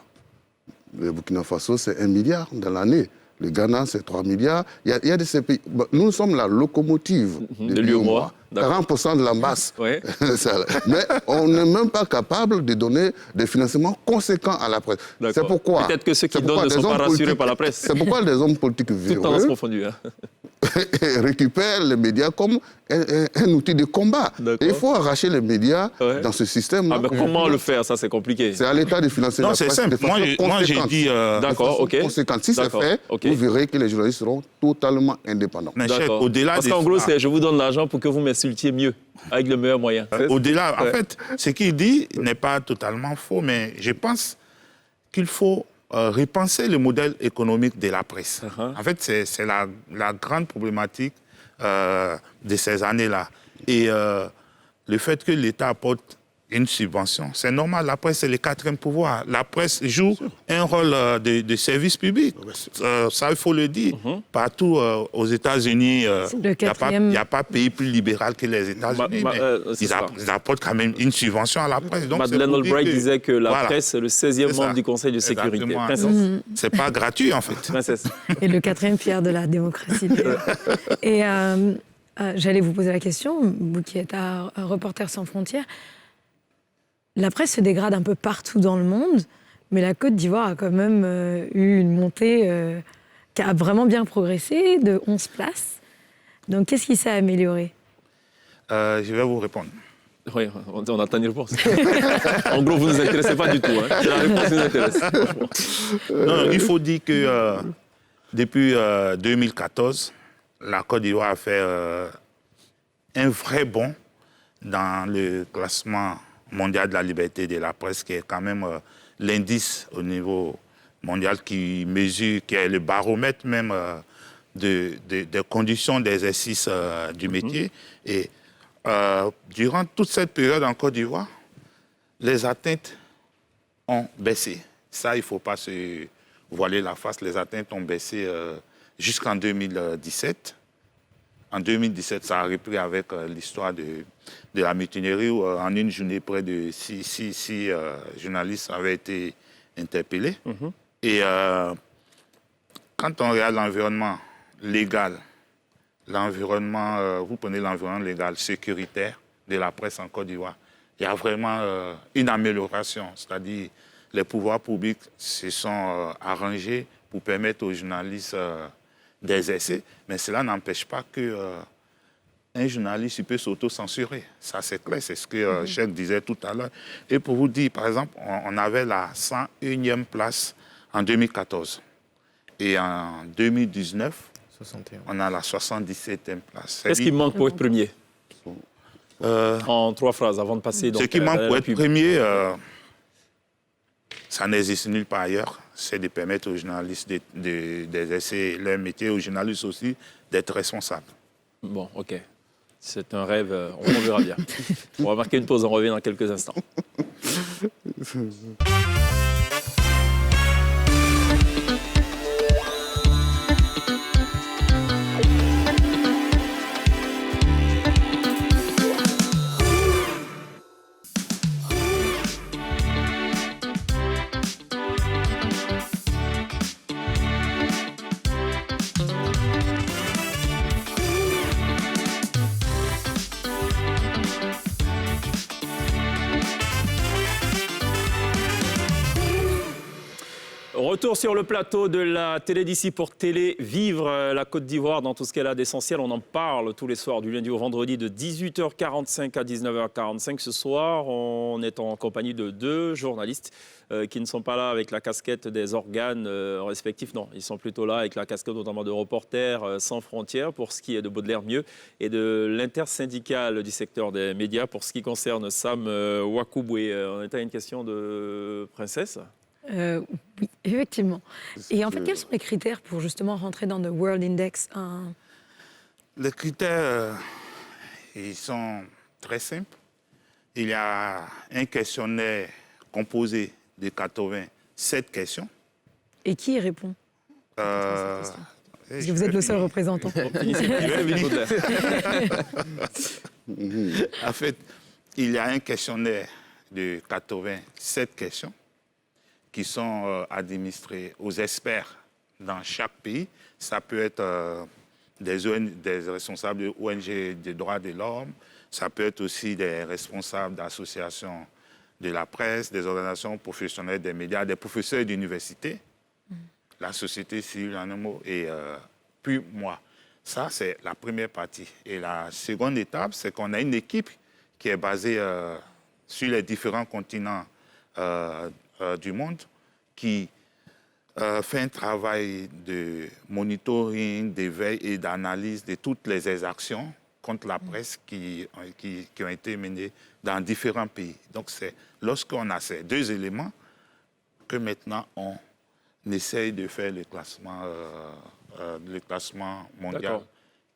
Le Burkina Faso, c'est 1 milliard dans l'année. Le Ghana, c'est 3 milliards. Il y a de ces pays. Nous sommes la locomotive de l'UEMOA. 40% de la masse. Mais on n'est même pas capable de donner des financements conséquents à la presse. C'est pourquoi... Peut-être que ceux qui donnent ne sont pas rassurés par la presse. C'est pourquoi des hommes politiques véreux récupèrent les médias comme un outil de combat. Et il faut arracher les médias dans ce système. Mais comment le faire? Ça, c'est compliqué. C'est à l'État de financer la presse. Non, c'est simple. Moi, j'ai dit... D'accord, ok. Si c'est fait, vous verrez que les journalistes seront totalement indépendants. D'accord. Parce qu'en gros, je vous donne l'argent pour que vous m'insultiez mieux, avec le meilleur moyen. Au-delà, en fait, ce qu'il dit n'est pas totalement faux, mais je pense qu'il faut repenser le modèle économique de la presse. En fait, c'est la grande problématique de ces années-là. Et le fait que l'État apporte une subvention, c'est normal. La presse, c'est le quatrième pouvoir. La presse joue un rôle de service public. Ça, il faut le dire. Partout aux États-Unis, il n'y a pas pays plus libéral que les États-Unis. Ils apportent quand même une subvention à la presse. Madeleine Albright disait que la presse est le 16e membre du Conseil de sécurité. C'est pas gratuit, en fait. Et le quatrième pierre de la démocratie. Et j'allais vous poser la question, vous qui êtes un Reporters sans frontières. La presse se dégrade un peu partout dans le monde, mais la Côte d'Ivoire a quand même eu une montée qui a vraiment bien progressé, de 11 places. Donc, qu'est-ce qui s'est amélioré? Je vais vous répondre. Oui, on attend une réponse. En gros, vous ne nous intéressez pas du tout. C'est la réponse qui nous intéresse. Non, il faut dire que depuis 2014, la Côte d'Ivoire a fait un vrai bond dans le classement mondial de la liberté de la presse, qui est quand même l'indice au niveau mondial qui mesure, qui est le baromètre même des conditions d'exercice du métier. Et durant toute cette période en Côte d'Ivoire, les atteintes ont baissé. Ça, il ne faut pas se voiler la face. Les atteintes ont baissé jusqu'en 2017. En 2017, ça a repris avec l'histoire de la mutinerie où, en une journée, près de 6 journalistes avaient été interpellés. Et quand on regarde l'environnement légal, vous prenez l'environnement légal sécuritaire de la presse en Côte d'Ivoire, il y a vraiment une amélioration. C'est-à-dire les pouvoirs publics se sont arrangés pour permettre aux journalistes d'exercer, mais cela n'empêche pas qu'un journaliste peut s'auto-censurer. Ça, c'est clair, c'est ce que Cheikh disait tout à l'heure. Et pour vous dire, par exemple, on avait la 101e place en 2014. Et en 2019, 61. On a la 77e place. Qu'est-ce qui manque pour être premier? En 3 phrases, avant de passer... Ce qui manque pour être premier, ça n'existe nulle part ailleurs. C'est de permettre aux journalistes d'exercer leur métier, aux journalistes aussi d'être responsables. Bon, ok. C'est un rêve, on verra bien. On va marquer une pause, on revient dans quelques instants. Retour sur le plateau de la télé d'ici pour Télé Vivre la Côte d'Ivoire dans tout ce qu'elle a d'essentiel. On en parle tous les soirs du lundi au vendredi de 18h45 à 19h45. Ce soir, on est en compagnie de deux journalistes qui ne sont pas là avec la casquette des organes respectifs. Non, ils sont plutôt là avec la casquette notamment de Reporters sans frontières pour ce qui est de Baudelaire Mieux et de l'intersyndicale du secteur des médias pour ce qui concerne Sam Wakoubwe. On est à une question de princesse. Oui, effectivement. Et en fait, quels sont les critères pour justement rentrer dans le World Index? Les critères, ils sont très simples. Il y a un questionnaire composé de 87 questions. Et qui y répond? Parce que vous êtes le seul représentant. En fait, il y a un questionnaire de 87 questions qui sont administrés aux experts dans chaque pays. Ça peut être des responsables de ONG des droits de l'homme, ça peut être aussi des responsables d'associations de la presse, des organisations professionnelles des médias, des professeurs d'université, la société civile en un mot, et puis moi. Ça, c'est la première partie. Et la seconde étape, c'est qu'on a une équipe qui est basée sur les différents continents du monde, qui fait un travail de monitoring, d'éveil et d'analyse de toutes les exactions contre la presse qui ont été menées dans différents pays. Donc c'est lorsqu'on a ces deux éléments que maintenant on essaye de faire le classement mondial,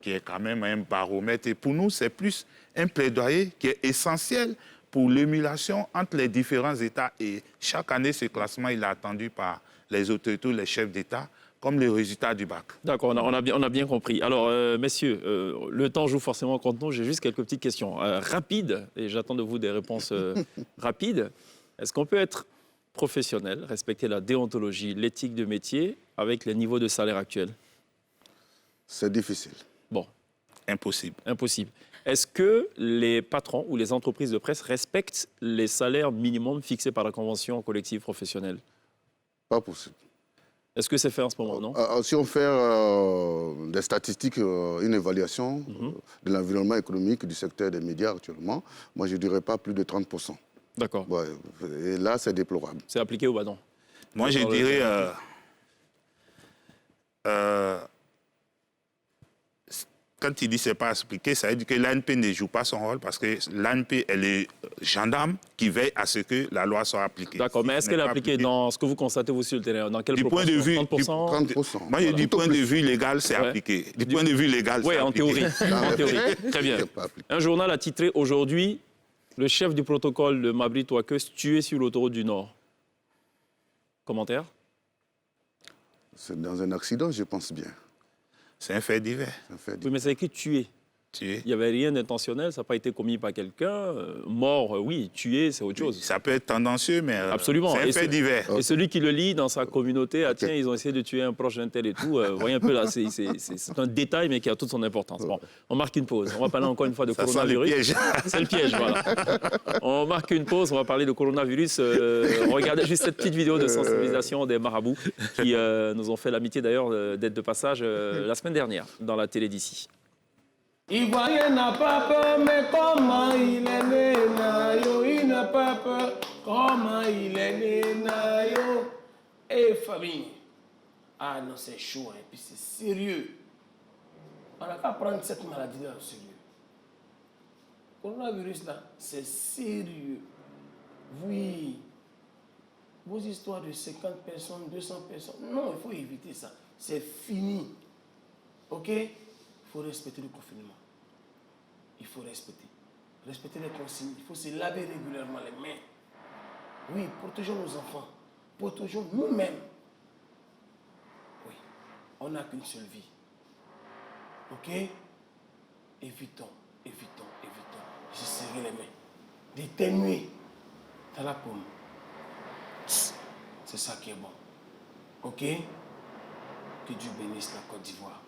qui est quand même un baromètre. Et pour nous, c'est plus un plaidoyer qui est essentiel pour l'émulation entre les différents États. Et chaque année, ce classement, il est attendu par les autorités, les chefs d'État, comme les résultats du bac. D'accord, on a bien compris. Alors, messieurs, le temps joue forcément contre nous. J'ai juste quelques petites questions rapides, et j'attends de vous des réponses rapides. Est-ce qu'on peut être professionnel, respecter la déontologie, l'éthique de métier, avec les niveaux de salaire actuels? C'est difficile. Bon. Impossible. Impossible. Est-ce que les patrons ou les entreprises de presse respectent les salaires minimums fixés par la convention collective professionnelle? Pas possible. Est-ce que c'est fait en ce moment, non? Si on fait des statistiques, une évaluation de l'environnement économique du secteur des médias actuellement, moi je ne dirais pas plus de 30%. D'accord. Ouais, et là, c'est déplorable. C'est appliqué ou pas, non? Moi, je dirais... quand il dit que ce n'est pas appliqué, ça veut dire que l'ANP ne joue pas son rôle parce que l'ANP, elle est gendarme qui veille à ce que la loi soit appliquée. D'accord, mais est-ce qu'elle est appliquée dans ce que vous constatez, vous, sur le terrain? Dans quel point de vue, 30%? Moi, du point de vue légal, c'est appliqué. Du point de vue légal, c'est appliqué. Oui, en théorie. Très bien. Un journal a titré aujourd'hui « Le chef du protocole de Mabri Touakeus tué sur l'autoroute du Nord ». Commentaire? C'est dans un accident, je pense bien. C'est un fait divers. Oui, mais c'est écrit tué. Il n'y avait rien d'intentionnel, ça n'a pas été commis par quelqu'un. Mort, oui, tué, c'est autre chose. Ça peut être tendancieux, mais absolument. C'est un fait divers. Et celui qui le lit dans sa communauté, ah tiens, ils ont essayé de tuer un proche d'un tel et tout. Voyez un peu là, c'est un détail, mais qui a toute son importance. Bon, on marque une pause. On va parler encore une fois de coronavirus. C'est le piège, voilà. On marque une pause, on va parler de coronavirus. Regardez juste cette petite vidéo de sensibilisation des marabouts qui nous ont fait l'amitié d'ailleurs d'être de passage la semaine dernière dans la télé d'ici. Ivoirien n'a pas peur, mais comment il est né, Nayo, il n'a pas peur, comment il est né, Nayo. Eh, famille, ah non, c'est chaud, et puis c'est sérieux. On n'a qu'à prendre cette maladie-là au sérieux. Le coronavirus, là, c'est sérieux. Oui, vos histoires de 50 personnes, 200 personnes, non, il faut éviter ça. C'est fini. OK? Il faut respecter le confinement. Il faut respecter. Respecter les consignes. Il faut se laver régulièrement les mains. Oui, protégeons nos enfants. Protégeons nous-mêmes. Oui, on n'a qu'une seule vie. OK? Évitons. Je serrer les mains. D'éternuer dans la paume. C'est ça qui est bon. OK? Que Dieu bénisse la Côte d'Ivoire.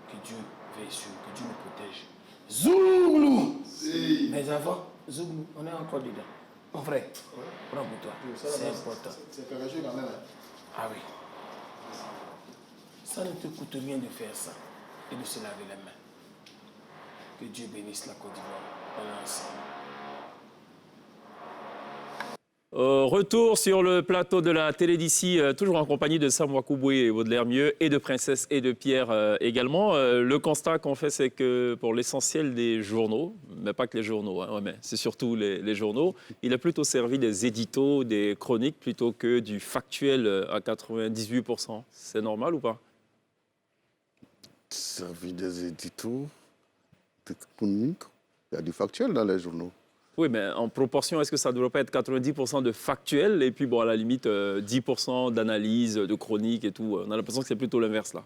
Que Dieu veille sur nous, que Dieu nous protège. Zouglou! Si. Mais avant, Zouglou, on est encore dedans. Mon frère, prends pour toi. C'est important. C'est fait quand même. Ah oui. Ça ne te coûte rien de faire ça et de se laver les mains. Que Dieu bénisse la Côte d'Ivoire dans l'ensemble. Retour sur le plateau de la télé d'ici, toujours en compagnie de Sam Wakouboué et Baudelaire Mieux, et de Princesse et de Pierre également. Le constat qu'on fait, c'est que pour l'essentiel des journaux, mais pas que les journaux, hein, ouais, mais c'est surtout les journaux, il a plutôt servi des éditos, des chroniques, plutôt que du factuel à 98%. C'est normal ou pas? Servi des éditos, des chroniques, il y a du factuel dans les journaux. Oui, mais en proportion, est-ce que ça ne devrait pas être 90% de factuel et puis, bon, à la limite, 10% d'analyse, de chronique et tout? On a l'impression que c'est plutôt l'inverse, là.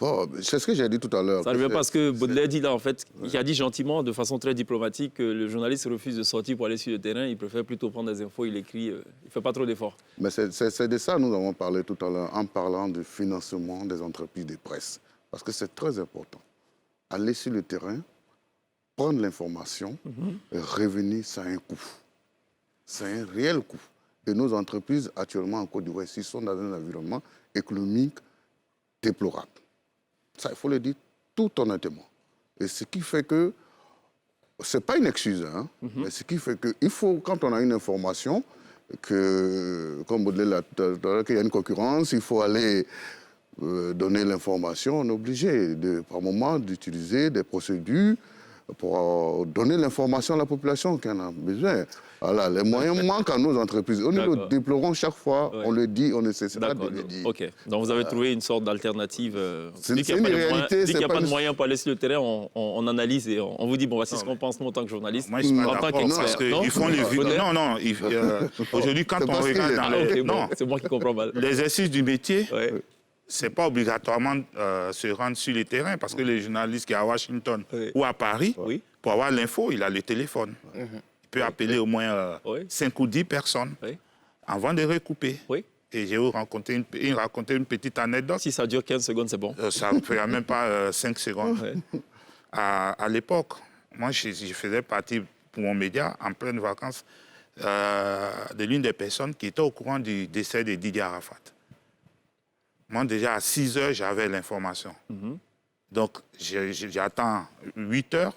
Bon, c'est ce que j'ai dit tout à l'heure. Ça ne revient pas à ce que Baudelaire dit là, en fait. Il a dit gentiment, de façon très diplomatique, que le journaliste refuse de sortir pour aller sur le terrain. Il préfère plutôt prendre des infos, il écrit, il ne fait pas trop d'efforts. Mais c'est de ça que nous avons parlé tout à l'heure en parlant du financement des entreprises de presse. Parce que c'est très important. Aller sur le terrain, prendre l'information et revenir, ça a un coût. C'est un réel coût. Et nos entreprises, actuellement en Côte d'Ivoire, ici, sont dans un environnement économique déplorable. Ça, il faut le dire tout honnêtement. Et ce qui fait que, ce n'est pas une excuse, hein, mais ce qui fait qu'il faut, quand on a une information, que, comme Baudelaire l'a dit, qu'il y a une concurrence, il faut aller donner l'information. On est obligé, par moment, d'utiliser des procédures pour donner l'information à la population qui en a besoin. Voilà, les moyens manquent à nos entreprises. Nous le déplorons chaque fois, on le dit, on ne cesse pas de le dire. OK. Donc vous avez trouvé une sorte d'alternative. C'est une réalité. Dès qu'il n'y a pas de moyens pour aller sur le terrain, on analyse et on vous dit, bon, voici ce qu'on pense nous en tant que journaliste. Moi, je suis pas en tant d'accord parce qu'ils font les vidéos. Non, aujourd'hui, quand on regarde dans les... Non, c'est moi qui comprends mal. L'exercice du métier... Ce n'est pas obligatoirement se rendre sur le terrain parce que les journalistes qui sont à Washington ou à Paris, pour avoir l'info, il a le téléphone. Il peut appeler au moins 5 ou 10 personnes avant de recouper. Et j'ai raconté une petite anecdote. Si ça dure 15 secondes, c'est bon. Ça ne fait même pas 5 secondes. À l'époque, moi, je faisais partie pour mon média, en pleine vacances, de l'une des personnes qui était au courant du décès de Didier Arafat. Moi, déjà, à 6 heures, j'avais l'information. Donc, j'attends 8 heures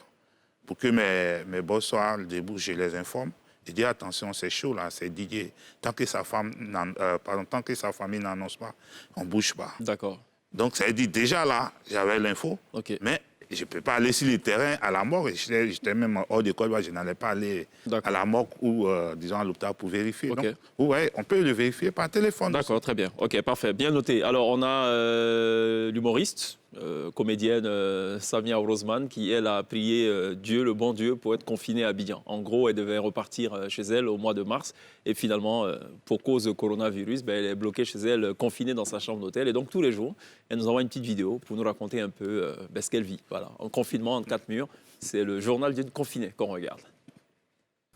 pour que mes boss soient debout, je les informe. Et dis, attention, c'est chaud, là, c'est Didier. Tant que sa famille n'annonce pas, on ne bouge pas. D'accord. Donc, ça veut dire, déjà là, j'avais l'info, mais je ne peux pas aller sur le terrain à la morgue. J'étais même hors d'école, je n'allais pas aller à la morgue ou, disons, à l'hôpital pour vérifier. Donc, on peut le vérifier par téléphone. D'accord, très bien. OK, parfait. Bien noté. Alors, on a l'humoriste, comédienne Samia Rosman, qui, elle, a prié Dieu, le bon Dieu, pour être confinée à Abidjan. En gros, elle devait repartir chez elle au mois de mars. Et finalement, pour cause de coronavirus, elle est bloquée chez elle, confinée dans sa chambre d'hôtel. Et donc, tous les jours, elle nous envoie une petite vidéo pour nous raconter un peu ce qu'elle vit. Voilà, en confinement, entre 4 murs. C'est le journal d'une confinée qu'on regarde.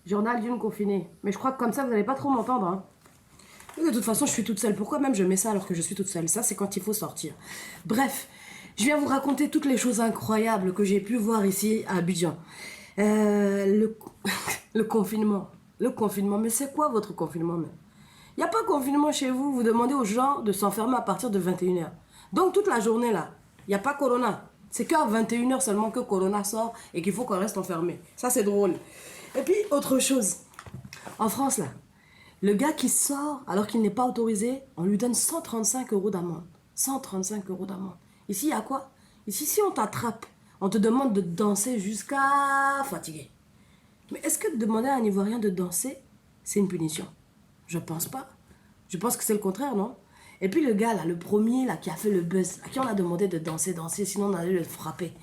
Journal d'une confinée. Mais je crois que comme ça, vous n'allez pas trop m'entendre. Hein. De toute façon, je suis toute seule. Pourquoi même je mets ça alors que je suis toute seule? Ça, c'est quand il faut sortir. Bref, je viens vous raconter toutes les choses incroyables que j'ai pu voir ici à Abidjan. Le confinement. Le confinement. Mais c'est quoi votre confinement? Il n'y a pas de confinement chez vous. Vous demandez aux gens de s'enfermer à partir de 21h. Donc toute la journée là, il n'y a pas Corona. C'est qu'à 21h seulement que Corona sort et qu'il faut qu'on reste enfermé. Ça, c'est drôle. Et puis, autre chose. En France, là, le gars qui sort alors qu'il n'est pas autorisé, on lui donne 135 € d'amende. 135 € d'amende. Ici, il y a quoi? Ici, si on t'attrape, on te demande de danser jusqu'à fatiguer. Mais est-ce que demander à un Ivoirien de danser, c'est une punition? Je pense pas. Je pense que c'est le contraire, non? Et puis le gars, là, le premier là, qui a fait le buzz, à qui on a demandé de danser, sinon on allait le frapper.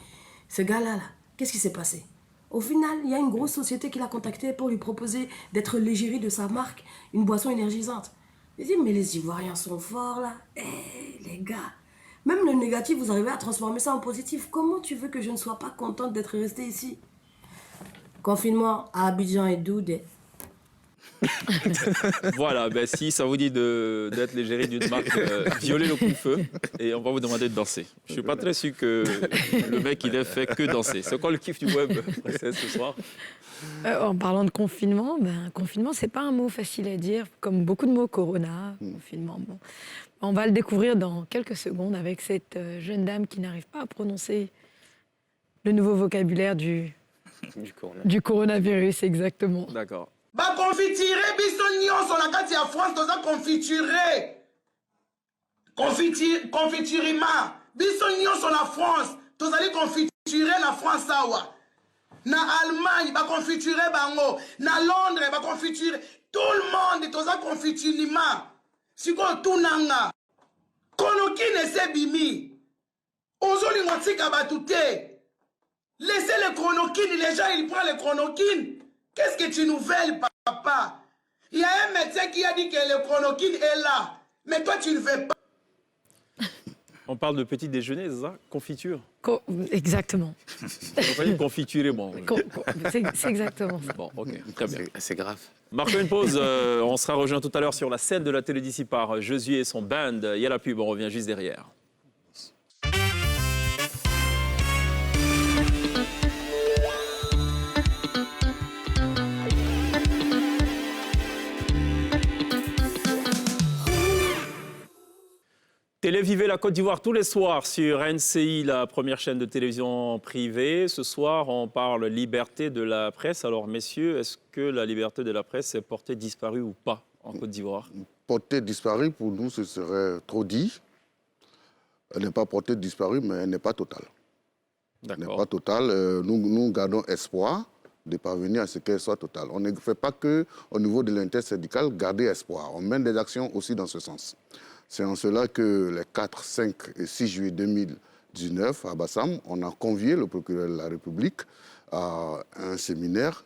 Ce gars-là, qu'est-ce qui s'est passé? Au final, il y a une grosse société qui l'a contacté pour lui proposer d'être l'égérie de sa marque, une boisson énergisante. Il dit, mais les Ivoiriens sont forts, là. Les gars, même le négatif, vous arrivez à transformer ça en positif. Comment tu veux que je ne sois pas contente d'être restée ici? Confinement à Abidjan et Doudé. Voilà, ben, si ça vous dit d'être l'égérie d'une marque, violez le coup de feu et on va vous demander de danser. Je ne suis pas très sûr que le mec, il ait fait que danser. C'est quoi le kiff du web, Princesse, ce soir? En parlant de confinement, confinement, c'est pas un mot facile à dire, comme beaucoup de mots, corona, confinement. Bon. On va le découvrir dans quelques secondes avec cette jeune dame qui n'arrive pas à prononcer le nouveau vocabulaire du coronavirus, exactement. D'accord. Confiturer biso nyonso na kati ya France toza confiturer. Confiturima biso nyonso na France tozali confiturer na France awa. Na Allemagne ba confiturer bango, na Londres ba confiturer. Tout le monde toza confiturima. Siko tunanga. Konoki ne se bimi. Ozoli ngotika batute. Laissez les chronoquines, les gens ils prennent les chronoquines. Qu'est-ce que tu nous veux, papa? Il y a un médecin qui a dit que le chronoquine est là. Mais toi, tu ne veux pas. On parle de petit déjeuner, c'est ça? Confiture? Exactement. On va dire confiturer, bon. C'est exactement ça. Bon, ok, très bien. C'est grave. Marquons une pause. On sera rejoint tout à l'heure sur la scène de la télé d'ici par Josué et son band. Il y a la pub, on revient juste derrière. Télévivez la Côte d'Ivoire tous les soirs sur NCI, la première chaîne de télévision privée. Ce soir, on parle liberté de la presse. Alors, messieurs, est-ce que la liberté de la presse est portée disparue ou pas en Côte d'Ivoire? Portée disparue, pour nous, ce serait trop dit. Elle n'est pas portée disparue, mais elle n'est pas totale. Elle n'est pas totale. Nous gardons espoir de parvenir à ce qu'elle soit totale. On ne fait pas qu'au niveau de l'intersyndicale garder espoir. On mène des actions aussi dans ce sens. C'est en cela que les 4, 5 et 6 juillet 2019, à Bassam, on a convié le procureur de la République à un séminaire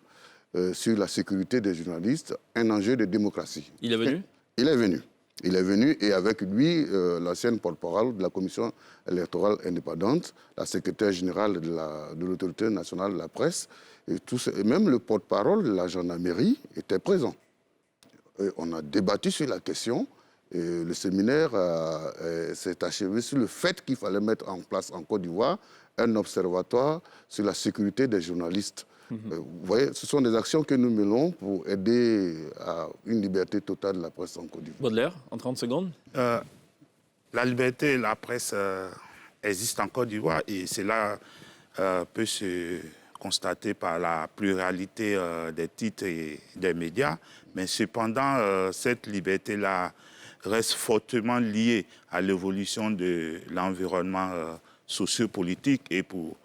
sur la sécurité des journalistes, un enjeu de démocratie. Il est venu? Il est venu. Il est venu et avec lui, l'ancienne porte-parole de la Commission électorale indépendante, la secrétaire générale de l'Autorité nationale de la presse, et même le porte-parole de la gendarmerie était présent. Et on a débattu sur la question. Et le séminaire s'est achevé sur le fait qu'il fallait mettre en place en Côte d'Ivoire un observatoire sur la sécurité des journalistes. Vous voyez, ce sont des actions que nous menons pour aider à une liberté totale de la presse en Côte d'Ivoire. Baudelaire, en 30 secondes. La liberté de la presse existe en Côte d'Ivoire et cela peut se constater par la pluralité des titres et des médias. Mais cependant, cette liberté-là reste fortement liée à l'évolution de l'environnement sociopolitique. Et pour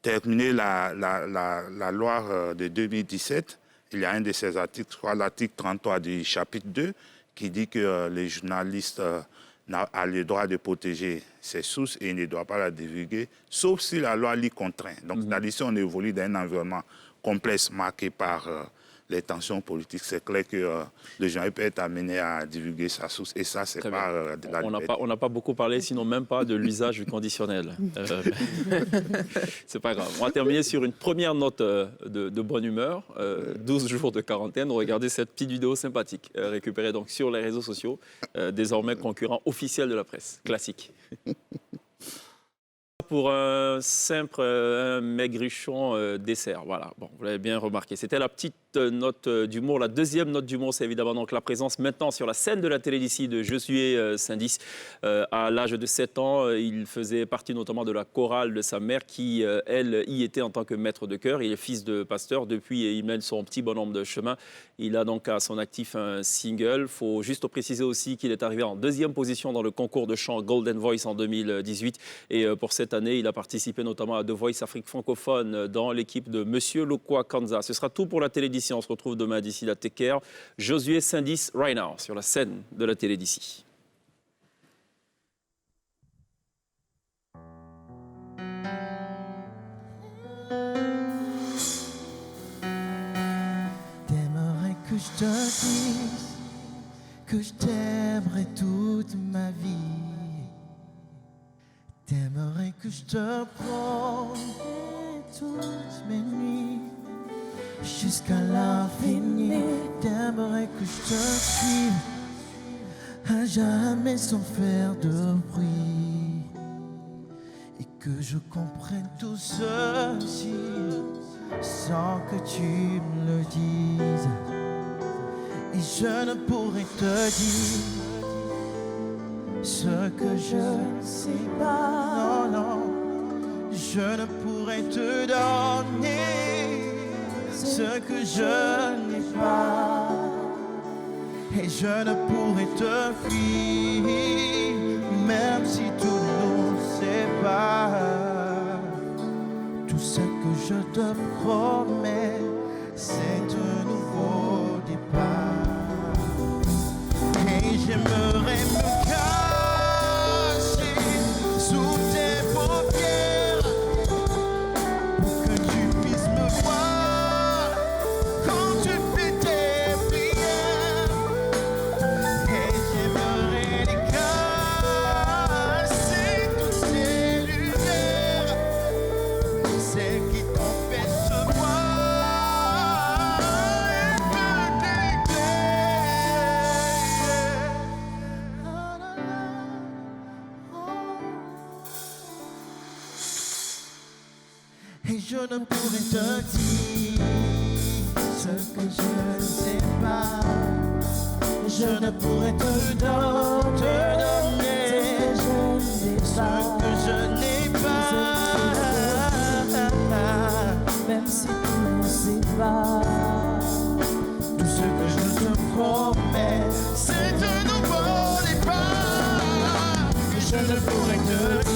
terminer la loi de 2017, il y a un de ces articles, je crois l'article 33 du chapitre 2, qui dit que les journalistes ont le droit de protéger ses sources et ne doivent pas la divulguer, sauf si la loi l'y contraint. Donc, c'est-à-dire si on évolue dans un environnement complexe marqué par les tensions politiques, c'est clair que le journaliste peut être amené à divulguer sa source. Et ça, c'est pas de la liberté. On n'a pas beaucoup parlé, sinon même pas de l'usage du conditionnel. C'est pas grave. On va terminer sur une première note de bonne humeur. 12 jours de quarantaine. Regardez cette petite vidéo sympathique, récupérée donc sur les réseaux sociaux, désormais concurrent officiel de la presse. Classique. Pour un simple maigrichon dessert. Voilà, bon, vous l'avez bien remarqué. C'était la petite note d'humour. La deuxième note d'humour, c'est évidemment donc la présence maintenant sur la scène de la télé d'ici de Josué Sindis. À l'âge de 7 ans, il faisait partie notamment de la chorale de sa mère qui, elle, y était en tant que maître de chœur. Il est fils de pasteur. Depuis, il mène son petit bonhomme de chemin. Il a donc à son actif un single. Il faut juste préciser aussi qu'il est arrivé en deuxième position dans le concours de chant Golden Voice en 2018. Et pour cette année, il a participé notamment à The Voice Afrique francophone dans l'équipe de Monsieur Lokwa Kanza. Ce sera tout pour la télé d'ici. On se retrouve demain d'ici la Take Care. Josué Sindis, right now, sur la scène de la télé d'ici. T'aimerais que je te dise que je t'aimerais toute ma vie. T'aimerais que je te promette toutes mes nuits. jusqu'à l'infini. T'aimerais que je te suive à jamais sans faire de bruit, et que je comprenne tout ceci sans que tu me le dises. Et je ne pourrais te dire ce que je ne sais pas. Non, non, je ne pourrais te donner ce que je n'ai pas. Et je ne pourrais te fuir, même si tout nous sépare. Tout ce que je te promets, c'est un nouveau départ. Et j'aimerais me cacher sous tes paupières pour que tu puisses me voir quand tu fais tes prières. Et j'aimerais casser toutes ces lumières, celles qui t'empêchent de voir et peut t'éclairer. Et je ne pourrais te dire ce que je ne sais pas. Je ne pourrais te donner ce que je n'ai pas. Même si tu ne sais pas, tout ce que je te promets, c'est de nouveau départ. Que je ne pourrais te dire.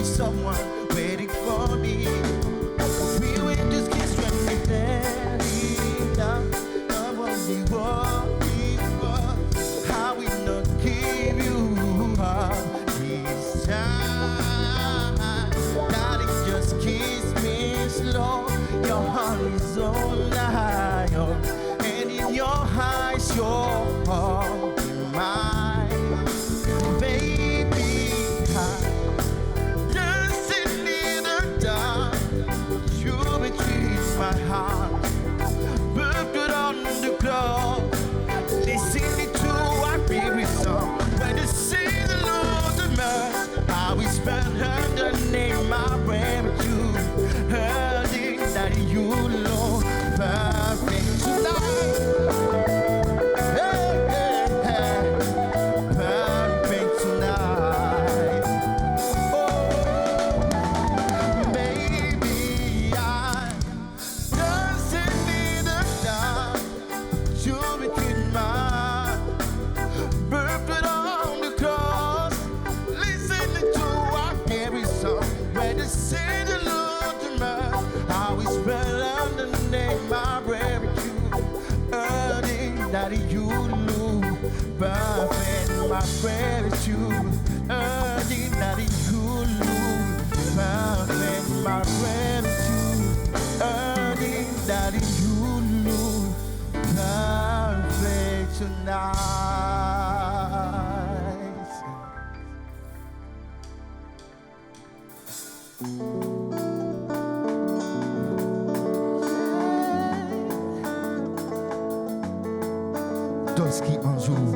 Someone waiting for me. We will just kiss when we stand down. I want you before. How we not give you up this time. Darling, just kiss me slow. Your heart is on lion, and in your eyes, your heart is mine, baby. My heart, burdened on the cloud, listening to our favorite song. When you see the Lord of mercy, how we spend her name, I pray with you, hurting that you Lord, perfect tonight. Hey, hey, hey, perfect tonight. Oh, baby, that you lose, perfect, my prayer is you. Earning that you lose, perfect, my prayer is you. Earning that you lose, perfect tonight. Doski un jour,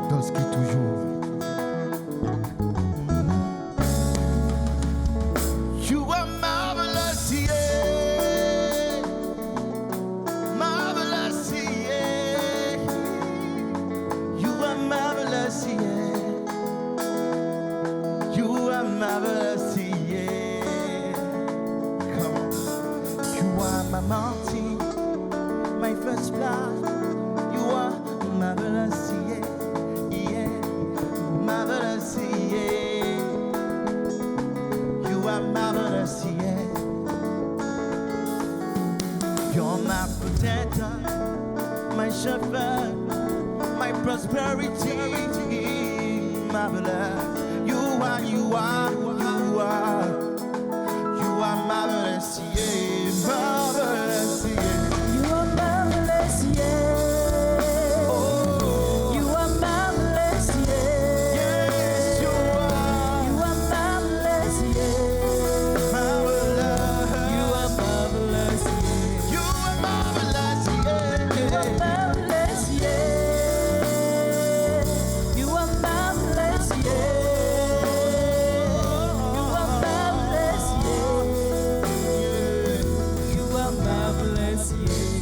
Doski toujours. You are marvelous, yeah. Marvelous, yeah. You are marvelous, yeah. You are marvelous, yeah. Come on. You are my mountain, my first flight. You are marvelous, yeah, yeah, marvelous, yeah. You are marvelous, yeah. You're my protector, my shepherd, my prosperity, marvelous. You are, you are, you are, you are marvelous, yeah, marvelous, yeah. You are marvelous, yeah. Oh, You are marvelous, yeah. yes, you are, You are marvelous, yeah. marvelous. You are marvelous, yeah. You are marvelous, yeah. You are marvelous, yeah. You are marvelous, yeah. You are marvelous, yeah. You are marvelous, yeah.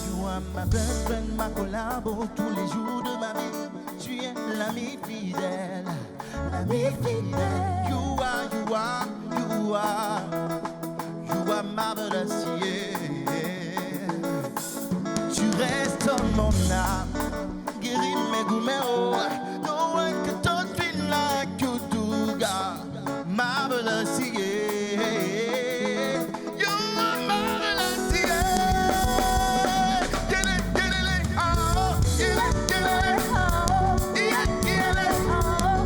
You are ma best friend, ma collabo tous les jours de ma vie. Tu es l'ami fidèle, l'ami fidèle. You are, you are, you are, you are marvelous, yeah. Tu restes en mon âme, guéris mes gourmets, no one can touch me like you do, God. Marvelous, yeah. You are marvelous, yeah. Get it, oh,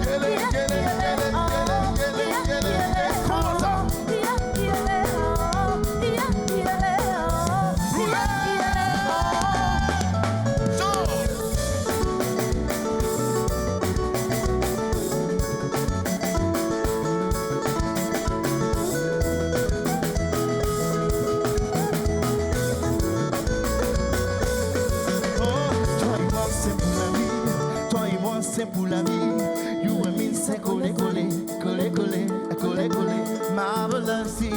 get it, yeah, get it, get it. Come on, talk. So, toi et moi c'est pour la vie. You and me c'est collé, collé, collé, collé, collé, collé. Marvelous, yeah.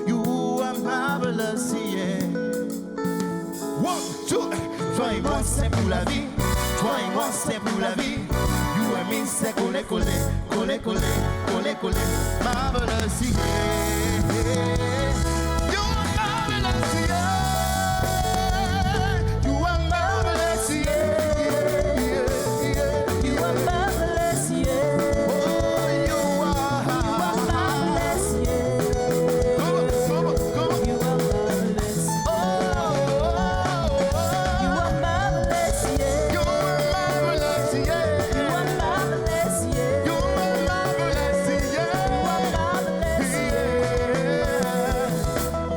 You are marvelous, yeah. One, two. Toi et moi c'est pour la vie. Toi et moi c'est pour la vie. You and me c'est collé, collé, collé, collé, collé, collé. Marvelous, yeah. You are marvelous, yeah. You are marvelous, yeah. You are marvelous, yeah. Oh, you are. Marvelous, yeah. Come on, come on, come on. You are marvelous. Oh, You are marvelous, yeah. you are marvelous, yeah. You are marvelous, yeah. You are marvelous, yeah. You are marvelous, yeah.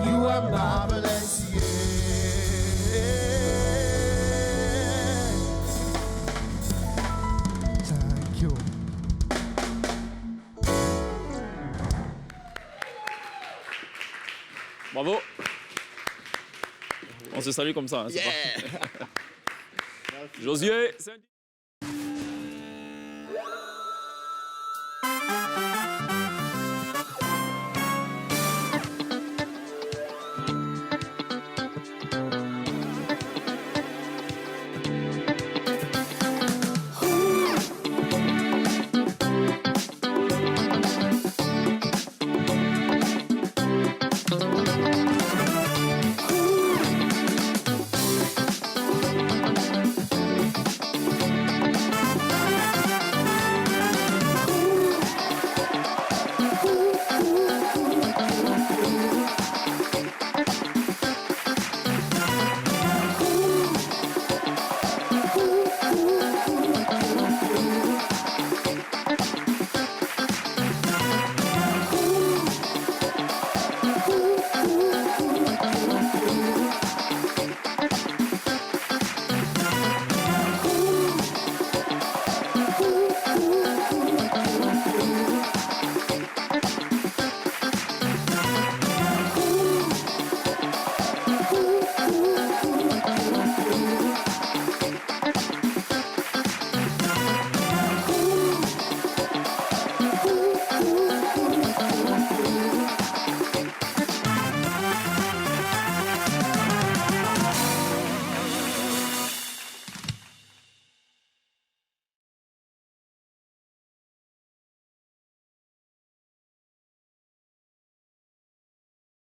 You are marvelous, yeah. Thank you. Bravo. On se salue comme ça. Hein, c'est pas- Josué, c'est un-